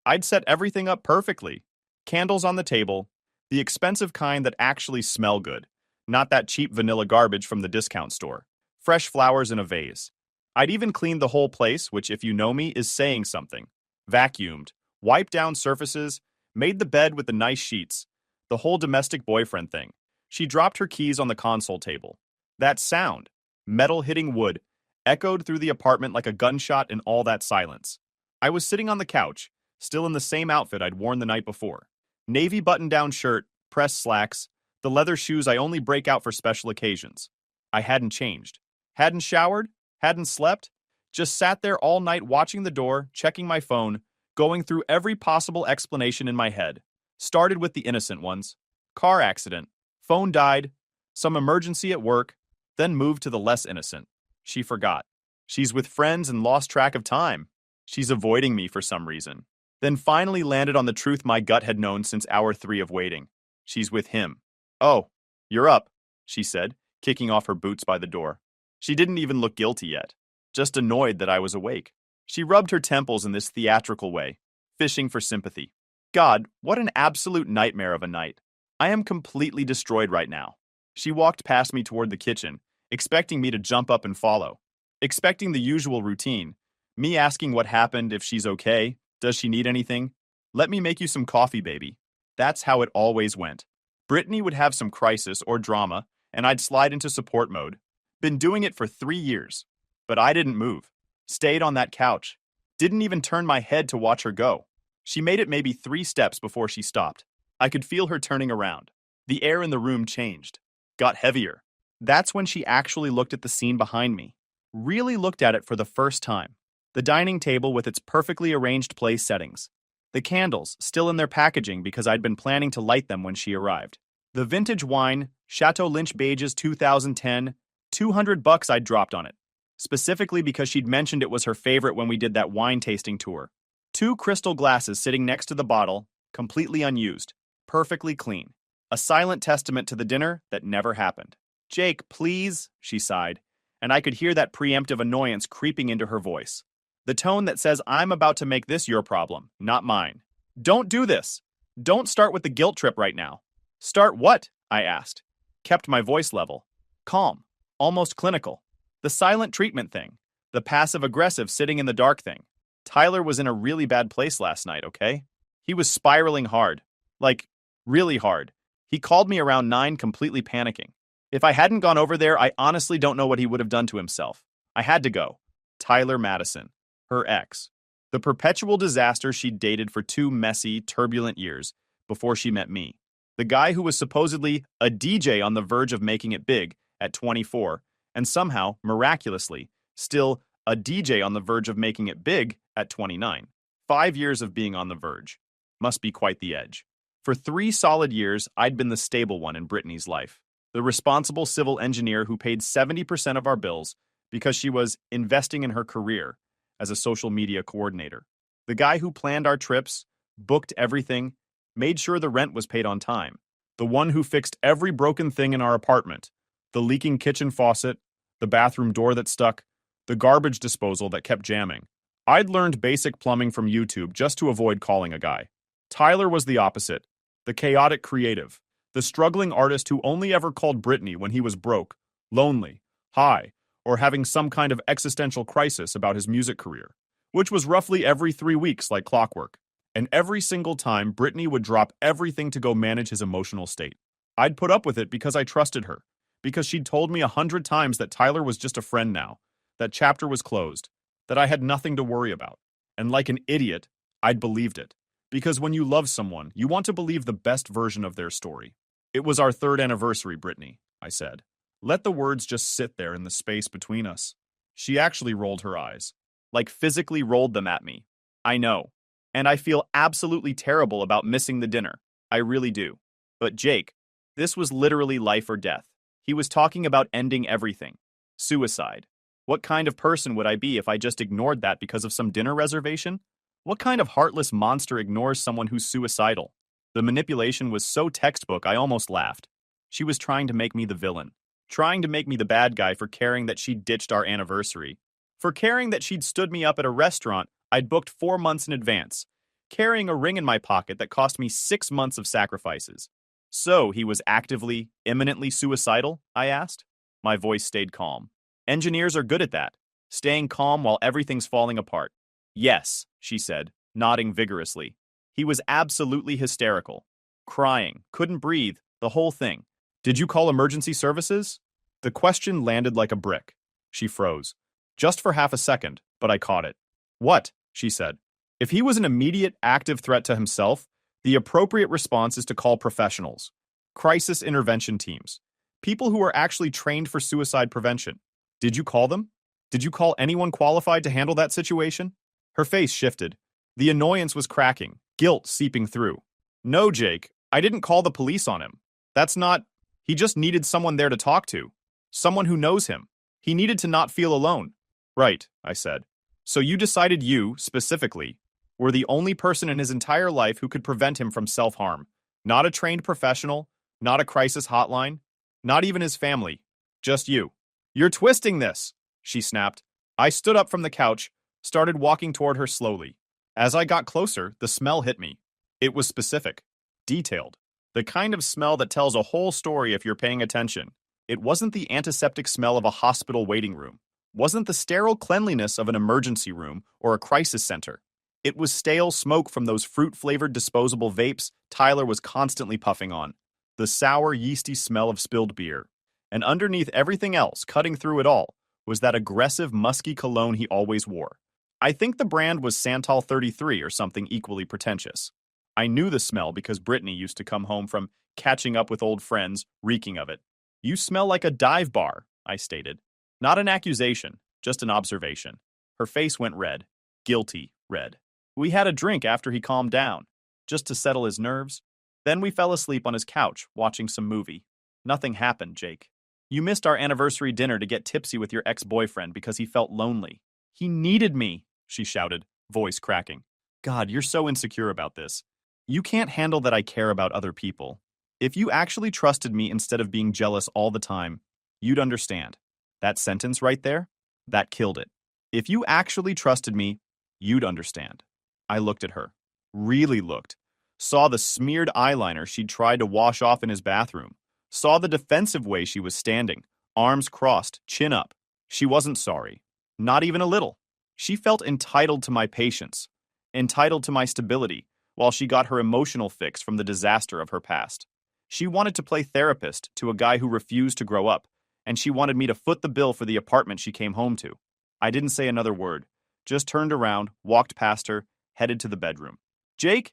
I'd set everything up perfectly. Candles on the table, the expensive kind that actually smell good, not that cheap vanilla garbage from the discount store. Fresh flowers in a vase. I'd even cleaned the whole place, which if you know me is saying something. Vacuumed, wiped down surfaces, made the bed with the nice sheets. The whole domestic boyfriend thing. She dropped her keys on the console table. That sound, metal hitting wood, echoed through the apartment like a gunshot in all that silence. I was sitting on the couch, still in the same outfit I'd worn the night before. Navy button-down shirt, pressed slacks, the leather shoes I only break out for special occasions. I hadn't changed. Hadn't showered, hadn't slept, just sat there all night watching the door, checking my phone, going through every possible explanation in my head. Started with the innocent ones. Car accident, phone died, some emergency at work, then moved to the less innocent. She forgot. She's with friends and lost track of time. She's avoiding me for some reason. Then finally landed on the truth my gut had known since hour 3 of waiting. She's with him. Oh, you're up, she said, kicking off her boots by the door. She didn't even look guilty yet, just annoyed that I was awake. She rubbed her temples in this theatrical way, fishing for sympathy. God, what an absolute nightmare of a night. I am completely destroyed right now. She walked past me toward the kitchen, expecting me to jump up and follow. Expecting the usual routine. Me asking what happened, if she's okay, does she need anything? Let me make you some coffee, baby. That's how it always went. Brittany would have some crisis or drama, and I'd slide into support mode. Been doing it for 3 years. But I didn't move. Stayed on that couch. Didn't even turn my head to watch her go. She made it maybe 3 steps before she stopped. I could feel her turning around. The air in the room changed. Got heavier. That's when she actually looked at the scene behind me. Really looked at it for the first time. The dining table with its perfectly arranged place settings. The candles, still in their packaging because I'd been planning to light them when she arrived. The vintage wine, Chateau Lynch Bages 2010, $200 I'd dropped on it. Specifically because she'd mentioned it was her favorite when we did that wine tasting tour. 2 crystal glasses sitting next to the bottle, completely unused, perfectly clean. A silent testament to the dinner that never happened. Jake, please, she sighed, and I could hear that preemptive annoyance creeping into her voice. The tone that says I'm about to make this your problem, not mine. Don't do this. Don't start with the guilt trip right now. Start what? I asked. Kept my voice level. Calm. Almost clinical. The silent treatment thing. The passive-aggressive sitting in the dark thing. Tyler was in a really bad place last night, okay? He was spiraling hard. Like, really hard. He called me around 9 completely panicking. If I hadn't gone over there, I honestly don't know what he would have done to himself. I had to go. Tyler Madison. Her ex. The perpetual disaster she'd dated for 2 messy, turbulent years before she met me. The guy who was supposedly a DJ on the verge of making it big at 24, and somehow, miraculously, still a DJ on the verge of making it big at 29. 5 years of being on the verge. Must be quite the edge. For 3 solid years, I'd been the stable one in Brittany's life. The responsible civil engineer who paid 70% of our bills because she was investing in her career as a social media coordinator. The guy who planned our trips, booked everything, made sure the rent was paid on time. The one who fixed every broken thing in our apartment. The leaking kitchen faucet, the bathroom door that stuck, the garbage disposal that kept jamming. I'd learned basic plumbing from YouTube just to avoid calling a guy. Tyler was the opposite, the chaotic creative, the struggling artist who only ever called Brittany when he was broke, lonely, high, or having some kind of existential crisis about his music career, which was roughly every 3 weeks like clockwork. And every single time, Brittany would drop everything to go manage his emotional state. I'd put up with it because I trusted her, because she'd told me 100 times that Tyler was just a friend now, that chapter was closed, that I had nothing to worry about. And like an idiot, I'd believed it. Because when you love someone, you want to believe the best version of their story. It was our 3rd anniversary, Brittany, I said. Let the words just sit there in the space between us. She actually rolled her eyes. Like physically rolled them at me. I know. And I feel absolutely terrible about missing the dinner. I really do. But Jake, this was literally life or death. He was talking about ending everything. Suicide. What kind of person would I be if I just ignored that because of some dinner reservation? What kind of heartless monster ignores someone who's suicidal? The manipulation was so textbook I almost laughed. She was trying to make me the villain. Trying to make me the bad guy for caring that she'd ditched our anniversary. For caring that she'd stood me up at a restaurant I'd booked 4 months in advance. Carrying a ring in my pocket that cost me 6 months of sacrifices. So he was actively, imminently suicidal? I asked. My voice stayed calm. Engineers are good at that. Staying calm while everything's falling apart. Yes, she said, nodding vigorously. He was absolutely hysterical. Crying, couldn't breathe, the whole thing. Did you call emergency services? The question landed like a brick. She froze. Just for half a second, but I caught it. What? She said. If he was an immediate, active threat to himself, the appropriate response is to call professionals. Crisis intervention teams. People who are actually trained for suicide prevention. Did you call them? Did you call anyone qualified to handle that situation? Her face shifted. The annoyance was cracking, guilt seeping through. No, Jake, I didn't call the police on him. That's not... He just needed someone there to talk to. Someone who knows him. He needed to not feel alone. Right, I said. So you decided you, specifically, were the only person in his entire life who could prevent him from self-harm. Not a trained professional, not a crisis hotline, not even his family. Just you. You're twisting this, she snapped. I stood up from the couch, started walking toward her slowly. As I got closer, the smell hit me. It was specific, detailed. The kind of smell that tells a whole story if you're paying attention. It wasn't the antiseptic smell of a hospital waiting room. Wasn't the sterile cleanliness of an emergency room or a crisis center. It was stale smoke from those fruit-flavored disposable vapes Tyler was constantly puffing on. The sour, yeasty smell of spilled beer. And underneath everything else, cutting through it all, was that aggressive, musky cologne he always wore. I think the brand was Santal 33 or something equally pretentious. I knew the smell because Brittany used to come home from catching up with old friends, reeking of it. You smell like a dive bar, I stated. Not an accusation, just an observation. Her face went red. Guilty red. We had a drink after he calmed down, just to settle his nerves. Then we fell asleep on his couch, watching some movie. Nothing happened, Jake. You missed our anniversary dinner to get tipsy with your ex-boyfriend because he felt lonely. He needed me, she shouted, voice cracking. God, you're so insecure about this. You can't handle that I care about other people. If you actually trusted me instead of being jealous all the time, you'd understand. That sentence right there, that killed it. If you actually trusted me, you'd understand. I looked at her. Really looked. Saw the smeared eyeliner she'd tried to wash off in his bathroom. Saw the defensive way she was standing, arms crossed, chin up. She wasn't sorry. Not even a little. She felt entitled to my patience, entitled to my stability, while she got her emotional fix from the disaster of her past. She wanted to play therapist to a guy who refused to grow up, and she wanted me to foot the bill for the apartment she came home to. I didn't say another word, just turned around, walked past her, headed to the bedroom. Jake,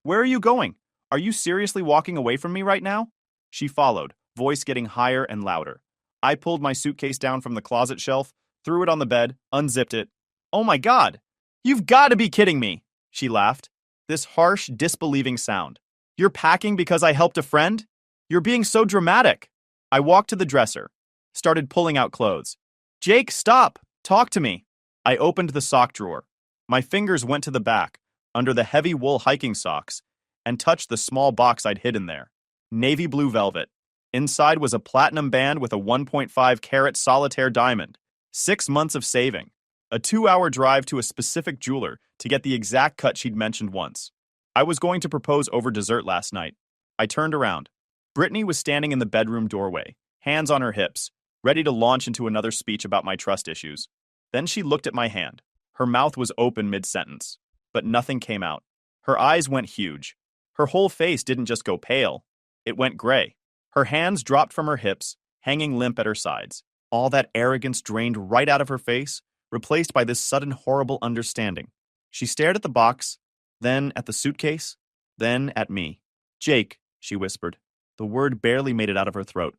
where are you going? Are you seriously walking away from me right now? She followed, voice getting higher and louder. I pulled my suitcase down from the closet shelf, threw it on the bed, unzipped it. Oh my God! You've got to be kidding me! She laughed. This harsh, disbelieving sound. You're packing because I helped a friend? You're being so dramatic. I walked to the dresser, started pulling out clothes. Jake, stop! Talk to me. I opened the sock drawer. My fingers went to the back, under the heavy wool hiking socks, and touched the small box I'd hidden there. Navy blue velvet. Inside was a platinum band with a 1.5 carat solitaire diamond. 6 months of saving. A 2-hour drive to a specific jeweler to get the exact cut she'd mentioned once. I was going to propose over dessert last night. I turned around. Brittany was standing in the bedroom doorway, hands on her hips, ready to launch into another speech about my trust issues. Then she looked at my hand. Her mouth was open mid-sentence, but nothing came out. Her eyes went huge. Her whole face didn't just go pale. It went gray. Her hands dropped from her hips, hanging limp at her sides. All that arrogance drained right out of her face, replaced by this sudden horrible understanding. She stared at the box, then at the suitcase, then at me. "Jake," she whispered. The word barely made it out of her throat.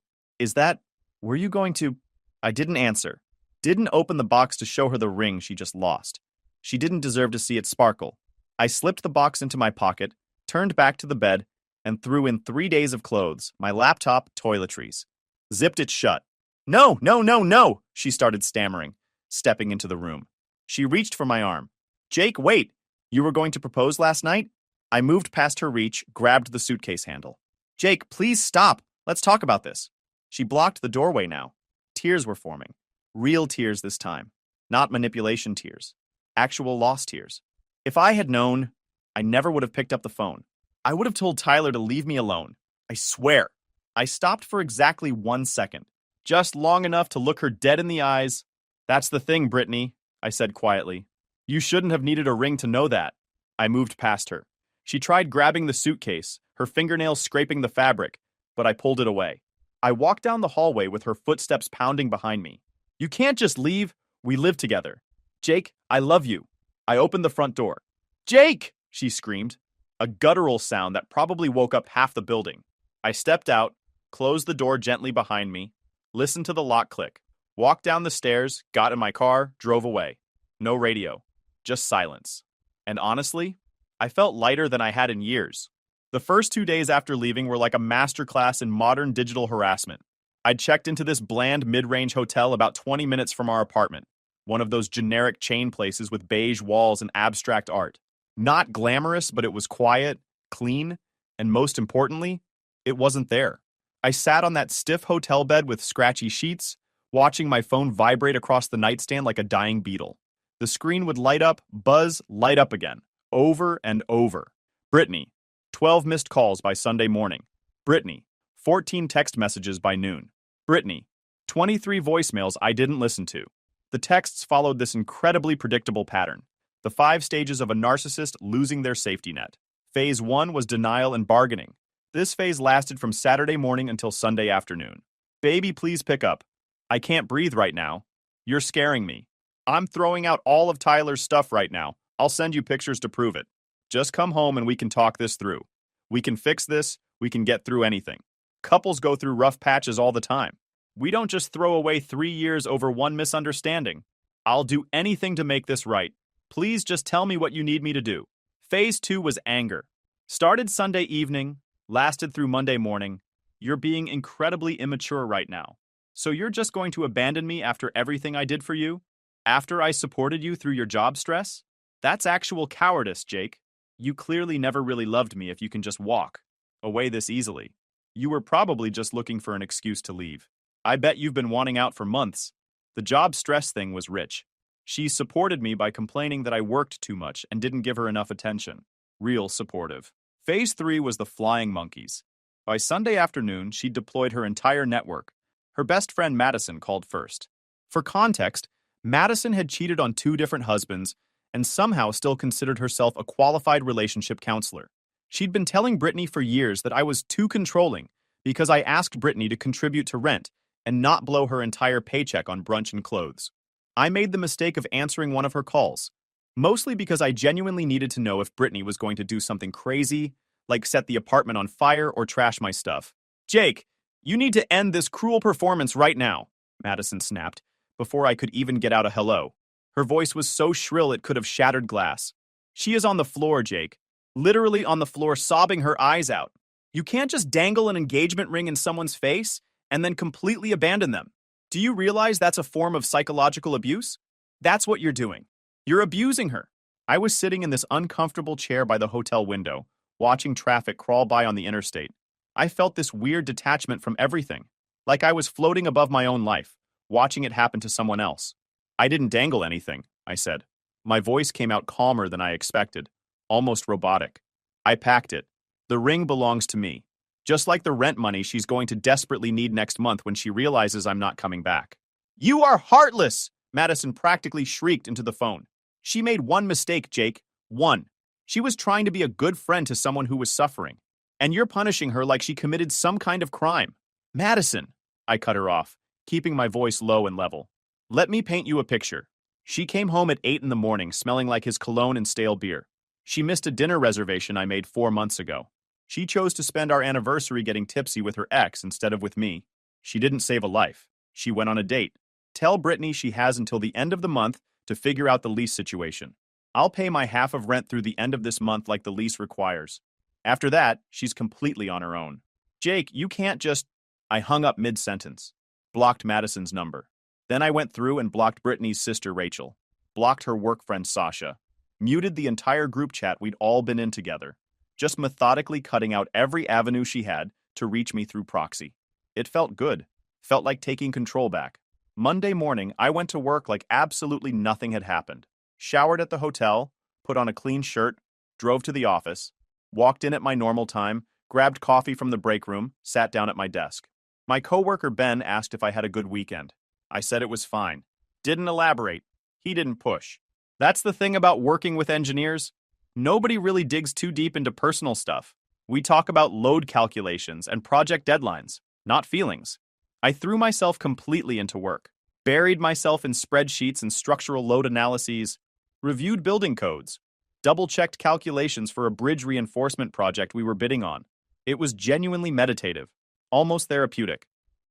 Were you going to... I didn't answer. Didn't open the box to show her the ring she just lost. She didn't deserve to see it sparkle. I slipped the box into my pocket, turned back to the bed, and threw in 3 days of clothes, my laptop, toiletries. Zipped it shut. "No, no, no, no," she started stammering, stepping into the room. She reached for my arm. "Jake, wait! You were going to propose last night?" I moved past her reach, grabbed the suitcase handle. "Jake, please stop. Let's talk about this." She blocked the doorway now. Tears were forming. Real tears this time. Not manipulation tears. Actual lost tears. If I had known, I never would have picked up the phone. I would have told Tyler to leave me alone. I swear. I stopped for exactly 1 second. Just long enough to look her dead in the eyes. "That's the thing, Brittany," I said quietly. "You shouldn't have needed a ring to know that." I moved past her. She tried grabbing the suitcase, her fingernails scraping the fabric, but I pulled it away. I walked down the hallway with her footsteps pounding behind me. "You can't just leave. We live together. Jake, I love you." I opened the front door. "Jake!" she screamed, a guttural sound that probably woke up half the building. I stepped out, closed the door gently behind me, listened to the lock click, walked down the stairs, got in my car, drove away. No radio, just silence. And honestly, I felt lighter than I had in years. The first 2 days after leaving were like a masterclass in modern digital harassment. I'd checked into this bland mid-range hotel about 20 minutes from our apartment, one of those generic chain places with beige walls and abstract art. Not glamorous, but it was quiet, clean, and most importantly, it wasn't there. I sat on that stiff hotel bed with scratchy sheets, watching my phone vibrate across the nightstand like a dying beetle. The screen would light up, buzz, light up again, over and over. Brittany, 12 missed calls by Sunday morning. Brittany, 14 text messages by noon. Brittany, 23 voicemails I didn't listen to. The texts followed this incredibly predictable pattern. The 5 stages of a narcissist losing their safety net. Phase 1 was denial and bargaining. This phase lasted from Saturday morning until Sunday afternoon. "Baby, please pick up. I can't breathe right now. You're scaring me. I'm throwing out all of Tyler's stuff right now. I'll send you pictures to prove it. Just come home and we can talk this through. We can fix this. We can get through anything. Couples go through rough patches all the time. We don't just throw away 3 years over one misunderstanding. I'll do anything to make this right. Please just tell me what you need me to do." Phase 2 was anger. Started Sunday evening, lasted through Monday morning. "You're being incredibly immature right now. So you're just going to abandon me after everything I did for you? After I supported you through your job stress? That's actual cowardice, Jake. You clearly never really loved me if you can just walk away this easily. You were probably just looking for an excuse to leave. I bet you've been wanting out for months." The job stress thing was rich. She supported me by complaining that I worked too much and didn't give her enough attention. Real supportive. Phase 3 was the flying monkeys. By Sunday afternoon, she'd deployed her entire network. Her best friend Madison called first. For context, Madison had cheated on 2 different husbands and somehow still considered herself a qualified relationship counselor. She'd been telling Brittany for years that I was too controlling because I asked Brittany to contribute to rent and not blow her entire paycheck on brunch and clothes. I made the mistake of answering one of her calls, mostly because I genuinely needed to know if Brittany was going to do something crazy, like set the apartment on fire or trash my stuff. "Jake, you need to end this cruel performance right now," Madison snapped, before I could even get out a hello. Her voice was so shrill it could have shattered glass. "She is on the floor, Jake. Literally on the floor, sobbing her eyes out. You can't just dangle an engagement ring in someone's face and then completely abandon them. Do you realize that's a form of psychological abuse? That's what you're doing. You're abusing her." I was sitting in this uncomfortable chair by the hotel window, watching traffic crawl by on the interstate. I felt this weird detachment from everything, like I was floating above my own life, watching it happen to someone else. I didn't dangle anything. I said. My voice came out calmer than I expected, almost robotic. I packed it. The ring belongs to me. Just like the rent money she's going to desperately need next month when she realizes I'm not coming back. You are heartless! Madison practically shrieked into the phone. She made one mistake, Jake. One. She was trying to be a good friend to someone who was suffering. And you're punishing her like she committed some kind of crime. Madison! I cut her off, keeping my voice low and level. Let me paint you a picture. She came home at 8 in the morning smelling like his cologne and stale beer. She missed a dinner reservation I made 4 months ago. She chose to spend our anniversary getting tipsy with her ex instead of with me. She didn't save a life. She went on a date. Tell Brittany she has until the end of the month to figure out the lease situation. I'll pay my half of rent through the end of this month like the lease requires. After that, she's completely on her own. Jake, you can't just... I hung up mid-sentence. Blocked Madison's number. Then I went through and blocked Brittany's sister Rachel. Blocked her work friend Sasha. Muted the entire group chat we'd all been in together. Just methodically cutting out every avenue she had to reach me through proxy. It felt good. Felt like taking control back. Monday morning, I went to work like absolutely nothing had happened. Showered at the hotel, put on a clean shirt, drove to the office, walked in at my normal time, grabbed coffee from the break room, sat down at my desk. My coworker Ben asked if I had a good weekend. I said it was fine. Didn't elaborate. He didn't push. That's the thing about working with engineers. Nobody really digs too deep into personal stuff. We talk about load calculations and project deadlines, not feelings. I threw myself completely into work, buried myself in spreadsheets and structural load analyses, reviewed building codes, double-checked calculations for a bridge reinforcement project we were bidding on. It was genuinely meditative, almost therapeutic.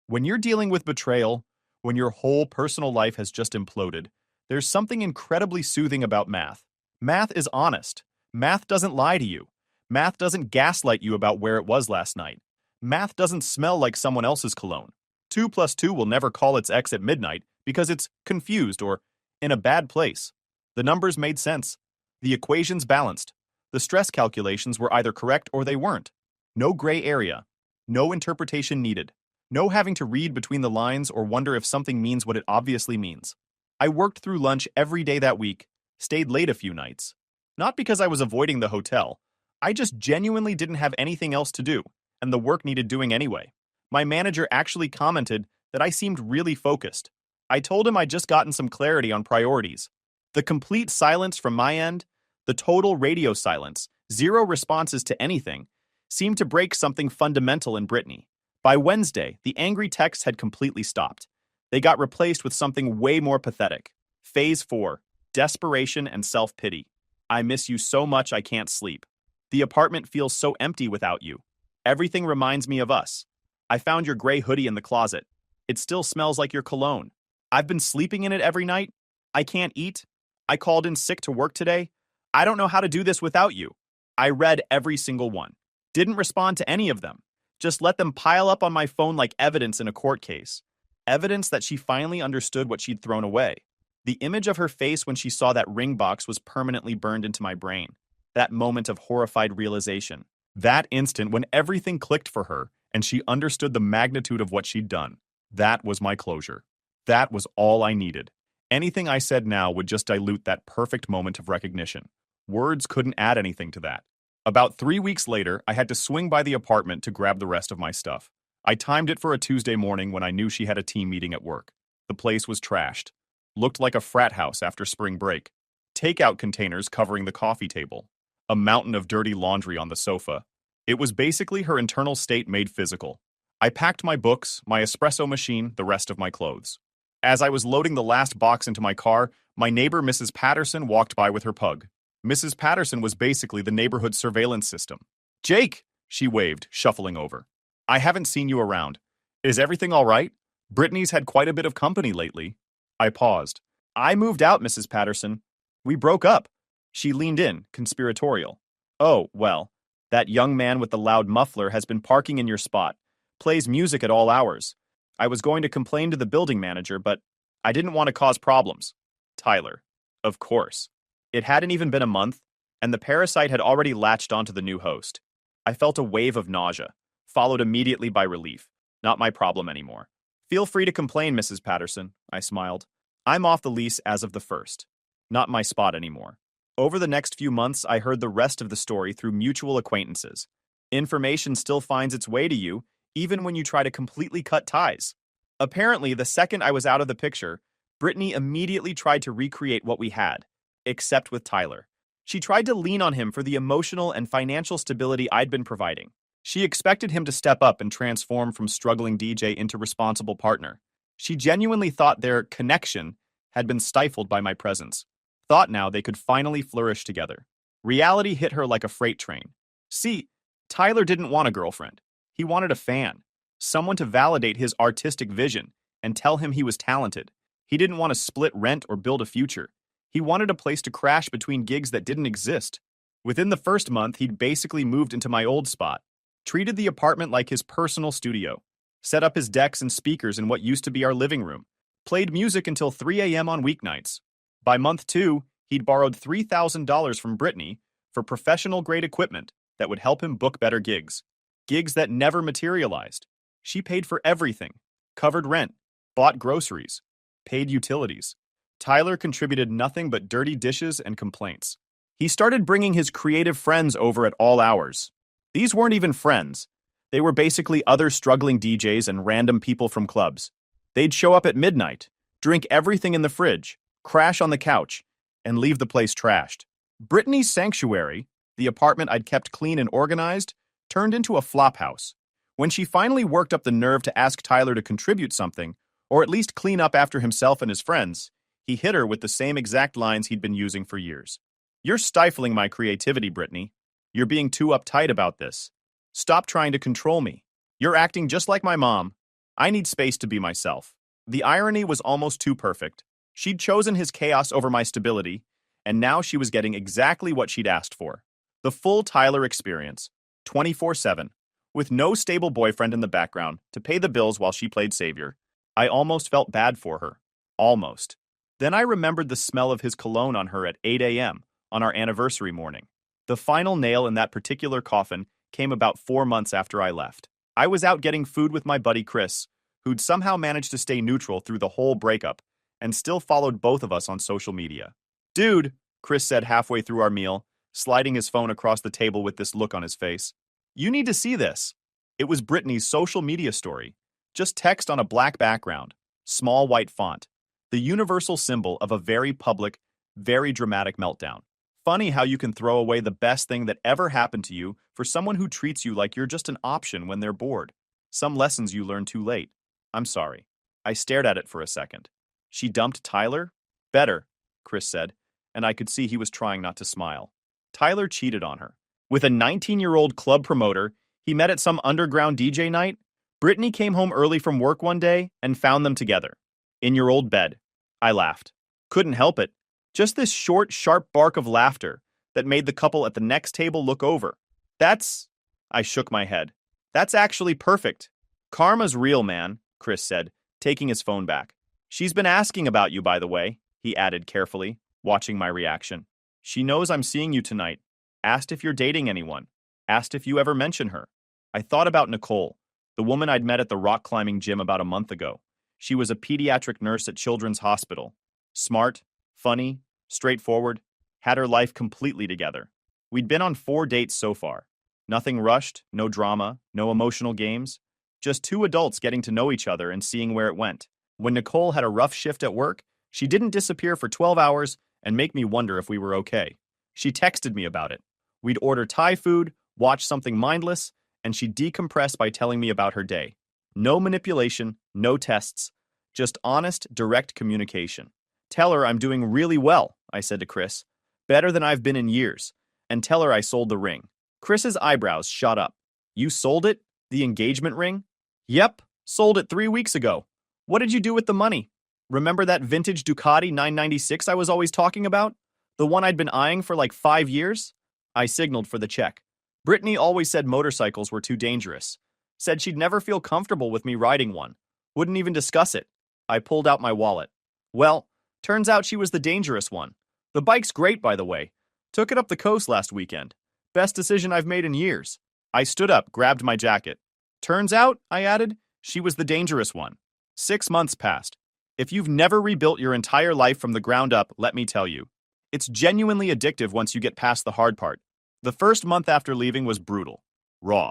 When you're dealing with betrayal, when your whole personal life has just imploded, there's something incredibly soothing about math. Math is honest. Math doesn't lie to you. Math doesn't gaslight you about where it was last night. Math doesn't smell like someone else's cologne. 2 plus 2 will never call its ex at midnight because it's confused or in a bad place. The numbers made sense. The equations balanced. The stress calculations were either correct or they weren't. No gray area. No interpretation needed. No having to read between the lines or wonder if something means what it obviously means. I worked through lunch every day that week, stayed late a few nights. Not because I was avoiding the hotel. I just genuinely didn't have anything else to do, and the work needed doing anyway. My manager actually commented that I seemed really focused. I told him I'd just gotten some clarity on priorities. The complete silence from my end, the total radio silence, zero responses to anything, seemed to break something fundamental in Brittany. By Wednesday, the angry texts had completely stopped. They got replaced with something way more pathetic. Phase 4, desperation and self-pity. I miss you so much I can't sleep. The apartment feels so empty without you. Everything reminds me of us. I found your gray hoodie in the closet. It still smells like your cologne. I've been sleeping in it every night. I can't eat. I called in sick to work today. I don't know how to do this without you. I read every single one. Didn't respond to any of them. Just let them pile up on my phone like evidence in a court case. Evidence that she finally understood what she'd thrown away. The image of her face when she saw that ring box was permanently burned into my brain. That moment of horrified realization. That instant when everything clicked for her and she understood the magnitude of what she'd done. That was my closure. That was all I needed. Anything I said now would just dilute that perfect moment of recognition. Words couldn't add anything to that. About 3 weeks later, I had to swing by the apartment to grab the rest of my stuff. I timed it for a Tuesday morning when I knew she had a team meeting at work. The place was trashed. Looked like a frat house after spring break. Takeout containers covering the coffee table. A mountain of dirty laundry on the sofa. It was basically her internal state made physical. I packed my books, my espresso machine, the rest of my clothes. As I was loading the last box into my car, my neighbor Mrs. Patterson walked by with her pug. Mrs. Patterson was basically the neighborhood surveillance system. Jake, she waved, shuffling over. I haven't seen you around. Is everything all right? Brittany's had quite a bit of company lately. I paused. I moved out, Mrs. Patterson. We broke up. She leaned in, conspiratorial. Oh, well, that young man with the loud muffler has been parking in your spot. Plays music at all hours. I was going to complain to the building manager, but I didn't want to cause problems. Tyler. Of course. It hadn't even been a month, and the parasite had already latched onto the new host. I felt a wave of nausea, followed immediately by relief. Not my problem anymore. Feel free to complain, Mrs. Patterson, I smiled. I'm off the lease as of the 1st. Not my spot anymore. Over the next few months, I heard the rest of the story through mutual acquaintances. Information still finds its way to you, even when you try to completely cut ties. Apparently, the second I was out of the picture, Brittany immediately tried to recreate what we had, except with Tyler. She tried to lean on him for the emotional and financial stability I'd been providing. She expected him to step up and transform from struggling DJ into responsible partner. She genuinely thought their connection had been stifled by my presence. Thought now they could finally flourish together. Reality hit her like a freight train. See, Tyler didn't want a girlfriend. He wanted a fan, someone to validate his artistic vision and tell him he was talented. He didn't want to split rent or build a future. He wanted a place to crash between gigs that didn't exist. Within the first month, he'd basically moved into my old spot, treated the apartment like his personal studio, set up his decks and speakers in what used to be our living room, played music until 3 a.m. on weeknights. By month 2, he'd borrowed $3,000 from Brittany for professional-grade equipment that would help him book better gigs. Gigs that never materialized. She paid for everything, covered rent, bought groceries, paid utilities. Tyler contributed nothing but dirty dishes and complaints. He started bringing his creative friends over at all hours. These weren't even friends. They were basically other struggling DJs and random people from clubs. They'd show up at midnight, drink everything in the fridge, crash on the couch, and leave the place trashed. Brittany's sanctuary, the apartment I'd kept clean and organized, turned into a flophouse. When she finally worked up the nerve to ask Tyler to contribute something, or at least clean up after himself and his friends, he hit her with the same exact lines he'd been using for years. "You're stifling my creativity, Brittany. You're being too uptight about this. Stop trying to control me. You're acting just like my mom. I need space to be myself." The irony was almost too perfect. She'd chosen his chaos over my stability, and now she was getting exactly what she'd asked for. The full Tyler experience, 24/7, with no stable boyfriend in the background to pay the bills while she played savior. I almost felt bad for her. Almost. Then I remembered the smell of his cologne on her at 8 a.m. on our anniversary morning. The final nail in that particular coffin came about 4 months after I left. I was out getting food with my buddy Chris, who'd somehow managed to stay neutral through the whole breakup and still followed both of us on social media. "Dude," Chris said halfway through our meal, sliding his phone across the table with this look on his face. "You need to see this." It was Brittany's social media story. Just text on a black background, small white font, the universal symbol of a very public, very dramatic meltdown. Funny how you can throw away the best thing that ever happened to you for someone who treats you like you're just an option when they're bored. Some lessons you learn too late. I'm sorry. I stared at it for a second. She dumped Tyler? Better, Chris said, and I could see he was trying not to smile. Tyler cheated on her. With a 19-year-old club promoter he met at some underground DJ night, Brittany came home early from work one day and found them together. "In your old bed." I laughed. Couldn't help it. Just this short, sharp bark of laughter that made the couple at the next table look over. I shook my head. "That's actually perfect." "Karma's real, man," Chris said, taking his phone back. "She's been asking about you, by the way," he added carefully, watching my reaction. "She knows I'm seeing you tonight. Asked if you're dating anyone. Asked if you ever mention her." I thought about Nicole, the woman I'd met at the rock climbing gym about a month ago. She was a pediatric nurse at Children's Hospital. Smart, funny, straightforward, had her life completely together. We'd been on 4 dates so far. Nothing rushed, no drama, no emotional games. Just 2 adults getting to know each other and seeing where it went. When Nicole had a rough shift at work, she didn't disappear for 12 hours and make me wonder if we were okay. She texted me about it. We'd order Thai food, watch something mindless, and she'd decompress by telling me about her day. No manipulation, no tests, just honest, direct communication. "Tell her I'm doing really well," I said to Chris. "Better than I've been in years. And tell her I sold the ring." Chris's eyebrows shot up. "You sold it? The engagement ring?" "Yep, sold it 3 weeks ago. What did you do with the money? Remember that vintage Ducati 996 I was always talking about? The one I'd been eyeing for like 5 years?" I signaled for the check. Brittany always said motorcycles were too dangerous. Said she'd never feel comfortable with me riding one. Wouldn't even discuss it. I pulled out my wallet. Well, turns out she was the dangerous one. The bike's great, by the way. Took it up the coast last weekend. Best decision I've made in years. I stood up, grabbed my jacket. Turns out, I added, she was the dangerous one. 6 months passed. If you've never rebuilt your entire life from the ground up, let me tell you, It's genuinely addictive once you get past the hard part. The first month after leaving was brutal. Raw.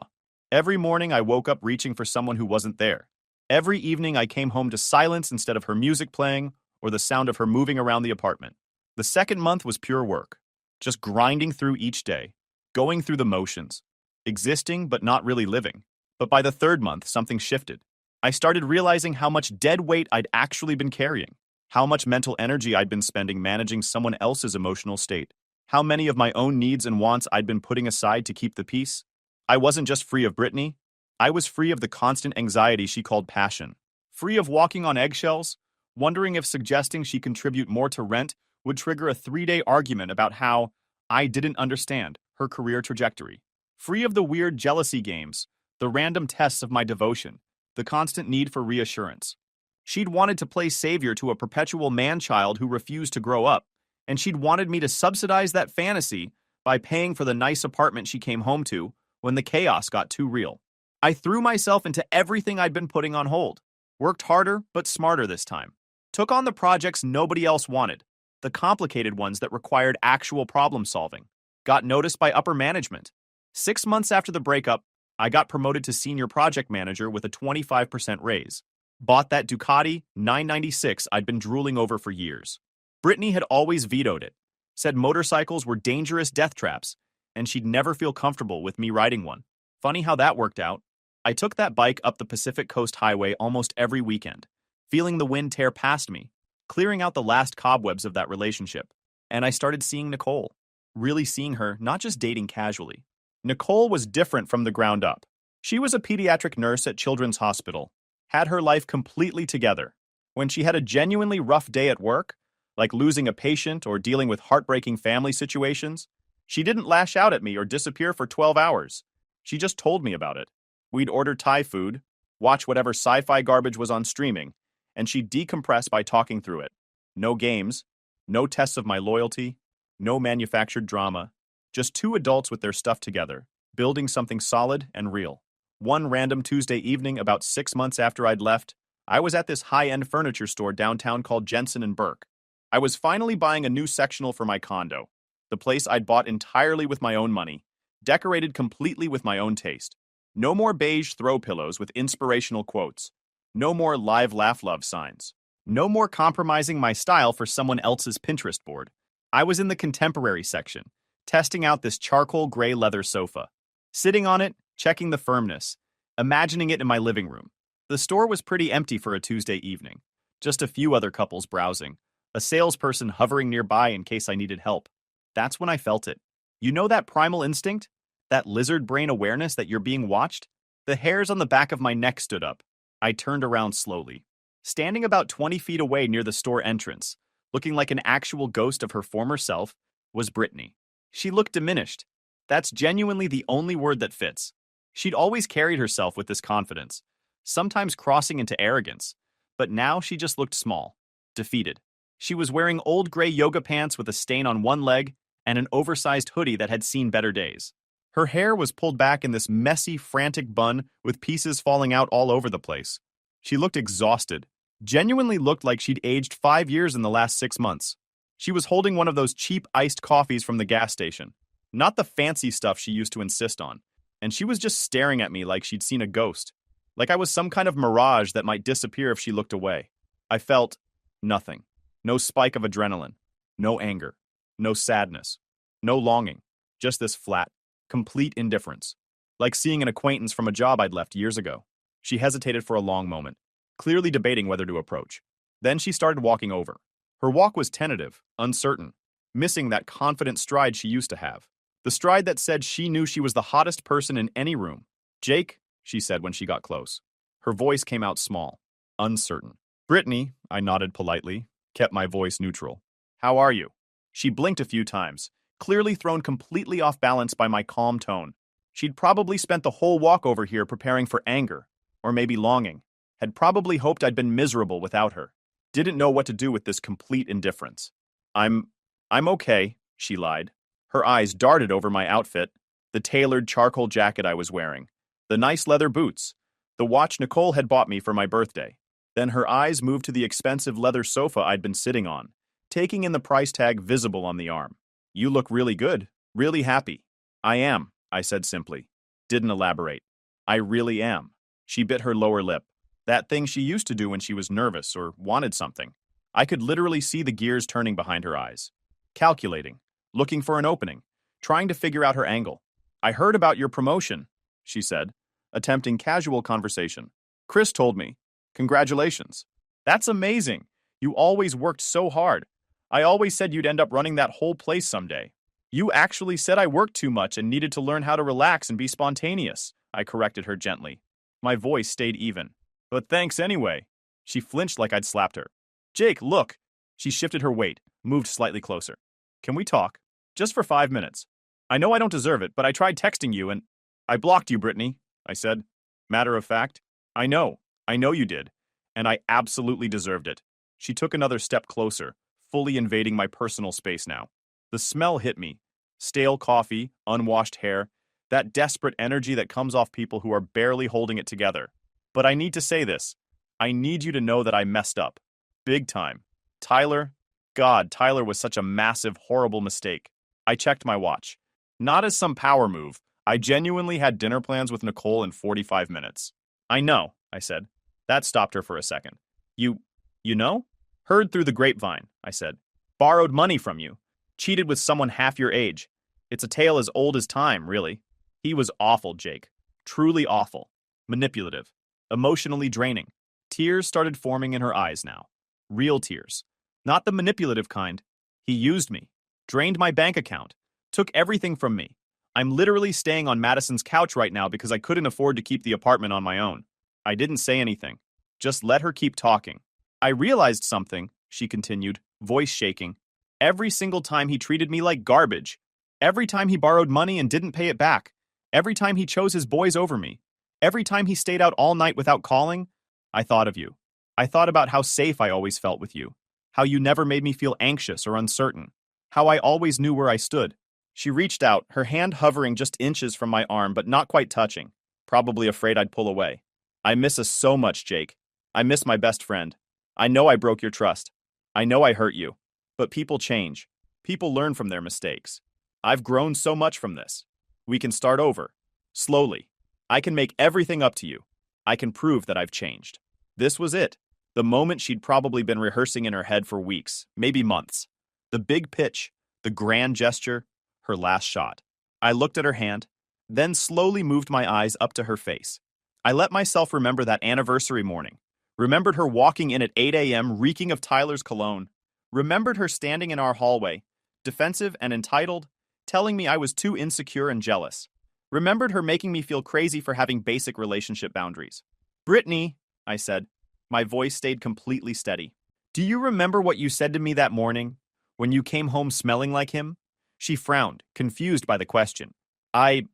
Every morning I woke up reaching for someone who wasn't there. Every evening I came home to silence instead of her music playing or the sound of her moving around the apartment. The second month was pure work. Just grinding through each day. Going through the motions. Existing but not really living. But by the third month, something shifted. I started realizing how much dead weight I'd actually been carrying. How much mental energy I'd been spending managing someone else's emotional state. How many of my own needs and wants I'd been putting aside to keep the peace. I wasn't just free of Brittany. I was free of the constant anxiety she called passion. Free of walking on eggshells, wondering if suggesting she contribute more to rent would trigger a 3-day argument about how I didn't understand her career trajectory. Free of the weird jealousy games, the random tests of my devotion, the constant need for reassurance. She'd wanted to play savior to a perpetual man-child who refused to grow up, and she'd wanted me to subsidize that fantasy by paying for the nice apartment she came home to when the chaos got too real. I threw myself into everything I'd been putting on hold. Worked harder, but smarter this time. Took on the projects nobody else wanted, the complicated ones that required actual problem solving. Got noticed by upper management. 6 months after the breakup, I got promoted to senior project manager with a 25% raise. Bought that Ducati 996 I'd been drooling over for years. Brittany had always vetoed it, said motorcycles were dangerous death traps, and she'd never feel comfortable with me riding one. Funny how that worked out. I took that bike up the Pacific Coast Highway almost every weekend, feeling the wind tear past me, clearing out the last cobwebs of that relationship. And I started seeing Nicole. Really seeing her, not just dating casually. Nicole was different from the ground up. She was a pediatric nurse at Children's Hospital, had her life completely together. When she had a genuinely rough day at work, like losing a patient or dealing with heartbreaking family situations, she didn't lash out at me or disappear for 12 hours. She just told me about it. We'd order Thai food, watch whatever sci-fi garbage was on streaming, and she'd decompress by talking through it. No games, no tests of my loyalty, no manufactured drama, just two adults with their stuff together, building something solid and real. One random Tuesday evening about 6 months after I'd left, I was at this high-end furniture store downtown called Jensen and Burke. I was finally buying a new sectional for my condo, the place I'd bought entirely with my own money, decorated completely with my own taste. No more beige throw pillows with inspirational quotes. No more live laugh love signs. No more compromising my style for someone else's Pinterest board. I was in the contemporary section, testing out this charcoal gray leather sofa. Sitting on it, checking the firmness, imagining it in my living room. The store was pretty empty for a Tuesday evening. Just a few other couples browsing. A salesperson hovering nearby in case I needed help. That's when I felt it. You know that primal instinct? That lizard brain awareness that you're being watched? The hairs on the back of my neck stood up. I turned around slowly. Standing about 20 feet away near the store entrance, looking like an actual ghost of her former self, was Brittany. She looked diminished. That's genuinely the only word that fits. She'd always carried herself with this confidence, sometimes crossing into arrogance, but now she just looked small, defeated. She was wearing old gray yoga pants with a stain on one leg and an oversized hoodie that had seen better days. Her hair was pulled back in this messy, frantic bun with pieces falling out all over the place. She looked exhausted, genuinely looked like she'd aged 5 years in the last 6 months. She was holding one of those cheap iced coffees from the gas station, not the fancy stuff she used to insist on, and she was just staring at me like she'd seen a ghost, like I was some kind of mirage that might disappear if she looked away. I felt nothing. No spike of adrenaline, no anger, no sadness, no longing, just this flat, complete indifference, like seeing an acquaintance from a job I'd left years ago. She hesitated for a long moment, clearly debating whether to approach. Then she started walking over. Her walk was tentative, uncertain, missing that confident stride she used to have. The stride that said she knew she was the hottest person in any room. "Jake," she said when she got close. Her voice came out small, uncertain. "Brittany," I nodded politely, kept my voice neutral. "How are you?" She blinked a few times, clearly thrown completely off balance by my calm tone. She'd probably spent the whole walk over here preparing for anger, or maybe longing. Had probably hoped I'd been miserable without her. Didn't know what to do with this complete indifference. I'm okay," she lied. Her eyes darted over my outfit, the tailored charcoal jacket I was wearing, the nice leather boots, the watch Nicole had bought me for my birthday. Then her eyes moved to the expensive leather sofa I'd been sitting on, taking in the price tag visible on the arm. You look really good, really happy. I am, I said simply. Didn't elaborate. I really am. She bit her lower lip. That thing she used to do when she was nervous or wanted something. I could literally see the gears turning behind her eyes. Calculating, looking for an opening, trying to figure out her angle. I heard about your promotion, she said, attempting casual conversation. Chris told me. Congratulations. That's amazing. You always worked so hard. I always said you'd end up running that whole place someday. You actually said I worked too much and needed to learn how to relax and be spontaneous, I corrected her gently. My voice stayed even. But thanks anyway. She flinched like I'd slapped her. Jake, look. She shifted her weight, moved slightly closer. Can we talk? Just for 5 minutes. I know I don't deserve it, but I tried texting you and... I blocked you, Brittany, I said. Matter of fact, I know you did. And I absolutely deserved it. She took another step closer, fully invading my personal space now. The smell hit me. Stale coffee, unwashed hair, that desperate energy that comes off people who are barely holding it together. But I need to say this. I need you to know that I messed up. Big time. Tyler was such a massive, horrible mistake. I checked my watch. Not as some power move. I genuinely had dinner plans with Nicole in 45 minutes. I know, I said. That stopped her for a second. You know? Heard through the grapevine, I said. Borrowed money from you. Cheated with someone half your age. It's a tale as old as time, really. He was awful, Jake. Truly awful. Manipulative. Emotionally draining. Tears started forming in her eyes now. Real tears. Not the manipulative kind. He used me. Drained my bank account. Took everything from me. I'm literally staying on Madison's couch right now because I couldn't afford to keep the apartment on my own. I didn't say anything. Just let her keep talking. I realized something, she continued, voice shaking. Every single time he treated me like garbage. Every time he borrowed money and didn't pay it back. Every time he chose his boys over me. Every time he stayed out all night without calling. I thought of you. I thought about how safe I always felt with you. How you never made me feel anxious or uncertain. How I always knew where I stood. She reached out, her hand hovering just inches from my arm but not quite touching. Probably afraid I'd pull away. I miss us so much, Jake. I miss my best friend. I know I broke your trust. I know I hurt you. But people change. People learn from their mistakes. I've grown so much from this. We can start over. Slowly. I can make everything up to you. I can prove that I've changed. This was it. The moment she'd probably been rehearsing in her head for weeks, maybe months. The big pitch, the grand gesture, her last shot. I looked at her hand, then slowly moved my eyes up to her face. I let myself remember that anniversary morning. Remembered her walking in at 8 a.m. reeking of Tyler's cologne. Remembered her standing in our hallway, defensive and entitled, telling me I was too insecure and jealous. Remembered her making me feel crazy for having basic relationship boundaries. Brittany, I said. My voice stayed completely steady. Do you remember what you said to me that morning, when you came home smelling like him? She frowned, confused by the question. I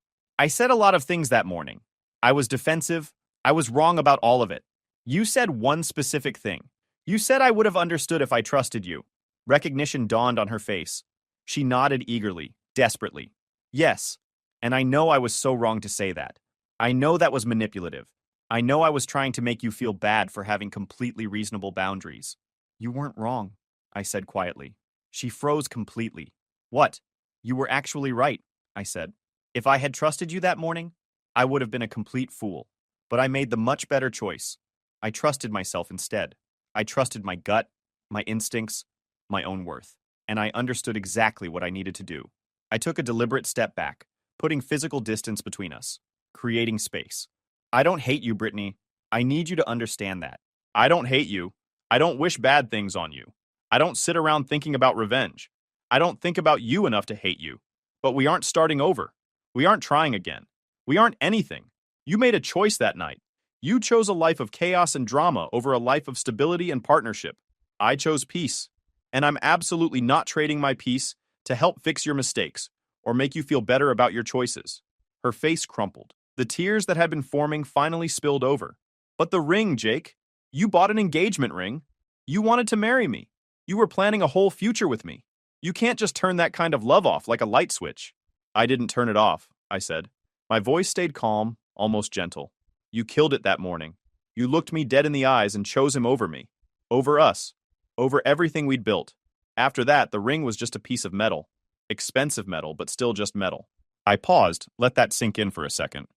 said a lot of things that morning. I was defensive. I was wrong about all of it. You said one specific thing. You said I would have understood if I trusted you. Recognition dawned on her face. She nodded eagerly, desperately. Yes, and I know I was so wrong to say that. I know that was manipulative. I know I was trying to make you feel bad for having completely reasonable boundaries. You weren't wrong, I said quietly. She froze completely. What? You were actually right, I said. If I had trusted you that morning, I would have been a complete fool. But I made the much better choice. I trusted myself instead. I trusted my gut, my instincts, my own worth. And I understood exactly what I needed to do. I took a deliberate step back, putting physical distance between us, creating space. I don't hate you, Brittany. I need you to understand that. I don't hate you. I don't wish bad things on you. I don't sit around thinking about revenge. I don't think about you enough to hate you. But we aren't starting over. We aren't trying again. We aren't anything. You made a choice that night. You chose a life of chaos and drama over a life of stability and partnership. I chose peace. And I'm absolutely not trading my peace to help fix your mistakes or make you feel better about your choices. Her face crumpled. The tears that had been forming finally spilled over. But the ring, Jake. You bought an engagement ring. You wanted to marry me. You were planning a whole future with me. You can't just turn that kind of love off like a light switch. I didn't turn it off, I said. My voice stayed calm, almost gentle. You killed it that morning. You looked me dead in the eyes and chose him over me. Over us. Over everything we'd built. After that, the ring was just a piece of metal. Expensive metal, but still just metal. I paused, let that sink in for a second.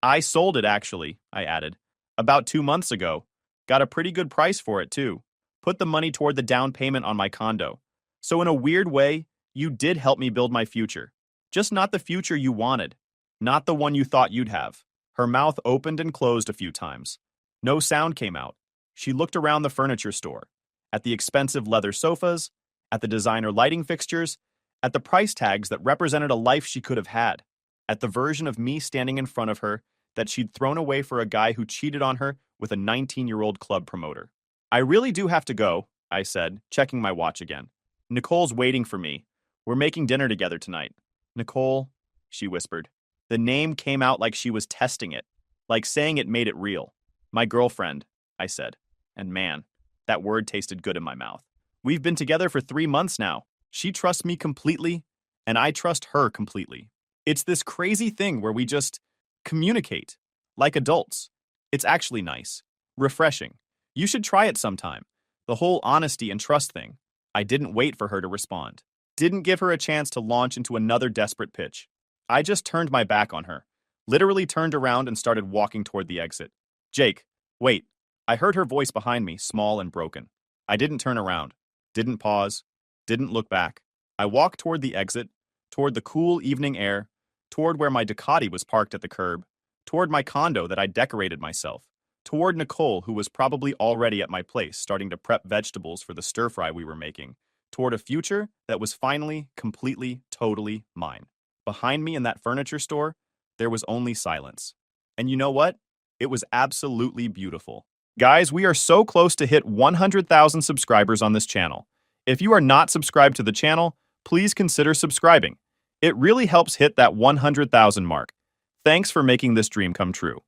I sold it actually, I added. About 2 months ago. Got a pretty good price for it too. Put the money toward the down payment on my condo. So in a weird way, you did help me build my future. Just not the future you wanted. Not the one you thought you'd have. Her mouth opened and closed a few times. No sound came out. She looked around the furniture store, at the expensive leather sofas, at the designer lighting fixtures, at the price tags that represented a life she could have had, at the version of me standing in front of her that she'd thrown away for a guy who cheated on her with a 19-year-old club promoter. I really do have to go, I said, checking my watch again. Nicole's waiting for me. We're making dinner together tonight. Nicole, she whispered. The name came out like she was testing it, like saying it made it real. My girlfriend, I said. And man, that word tasted good in my mouth. We've been together for 3 months now. She trusts me completely, and I trust her completely. It's this crazy thing where we just communicate, like adults. It's actually nice. Refreshing. You should try it sometime. The whole honesty and trust thing. I didn't wait for her to respond. Didn't give her a chance to launch into another desperate pitch. I just turned my back on her. Literally turned around and started walking toward the exit. Jake, wait. I heard her voice behind me, small and broken. I didn't turn around. Didn't pause. Didn't look back. I walked toward the exit, toward the cool evening air, toward where my Ducati was parked at the curb, toward my condo that I decorated myself, toward Nicole, who was probably already at my place starting to prep vegetables for the stir-fry we were making, toward a future that was finally, completely, totally mine. Behind me in that furniture store, there was only silence. And you know what? It was absolutely beautiful. Guys, we are so close to hit 100,000 subscribers on this channel. If you are not subscribed to the channel, please consider subscribing. It really helps hit that 100,000 mark. Thanks for making this dream come true.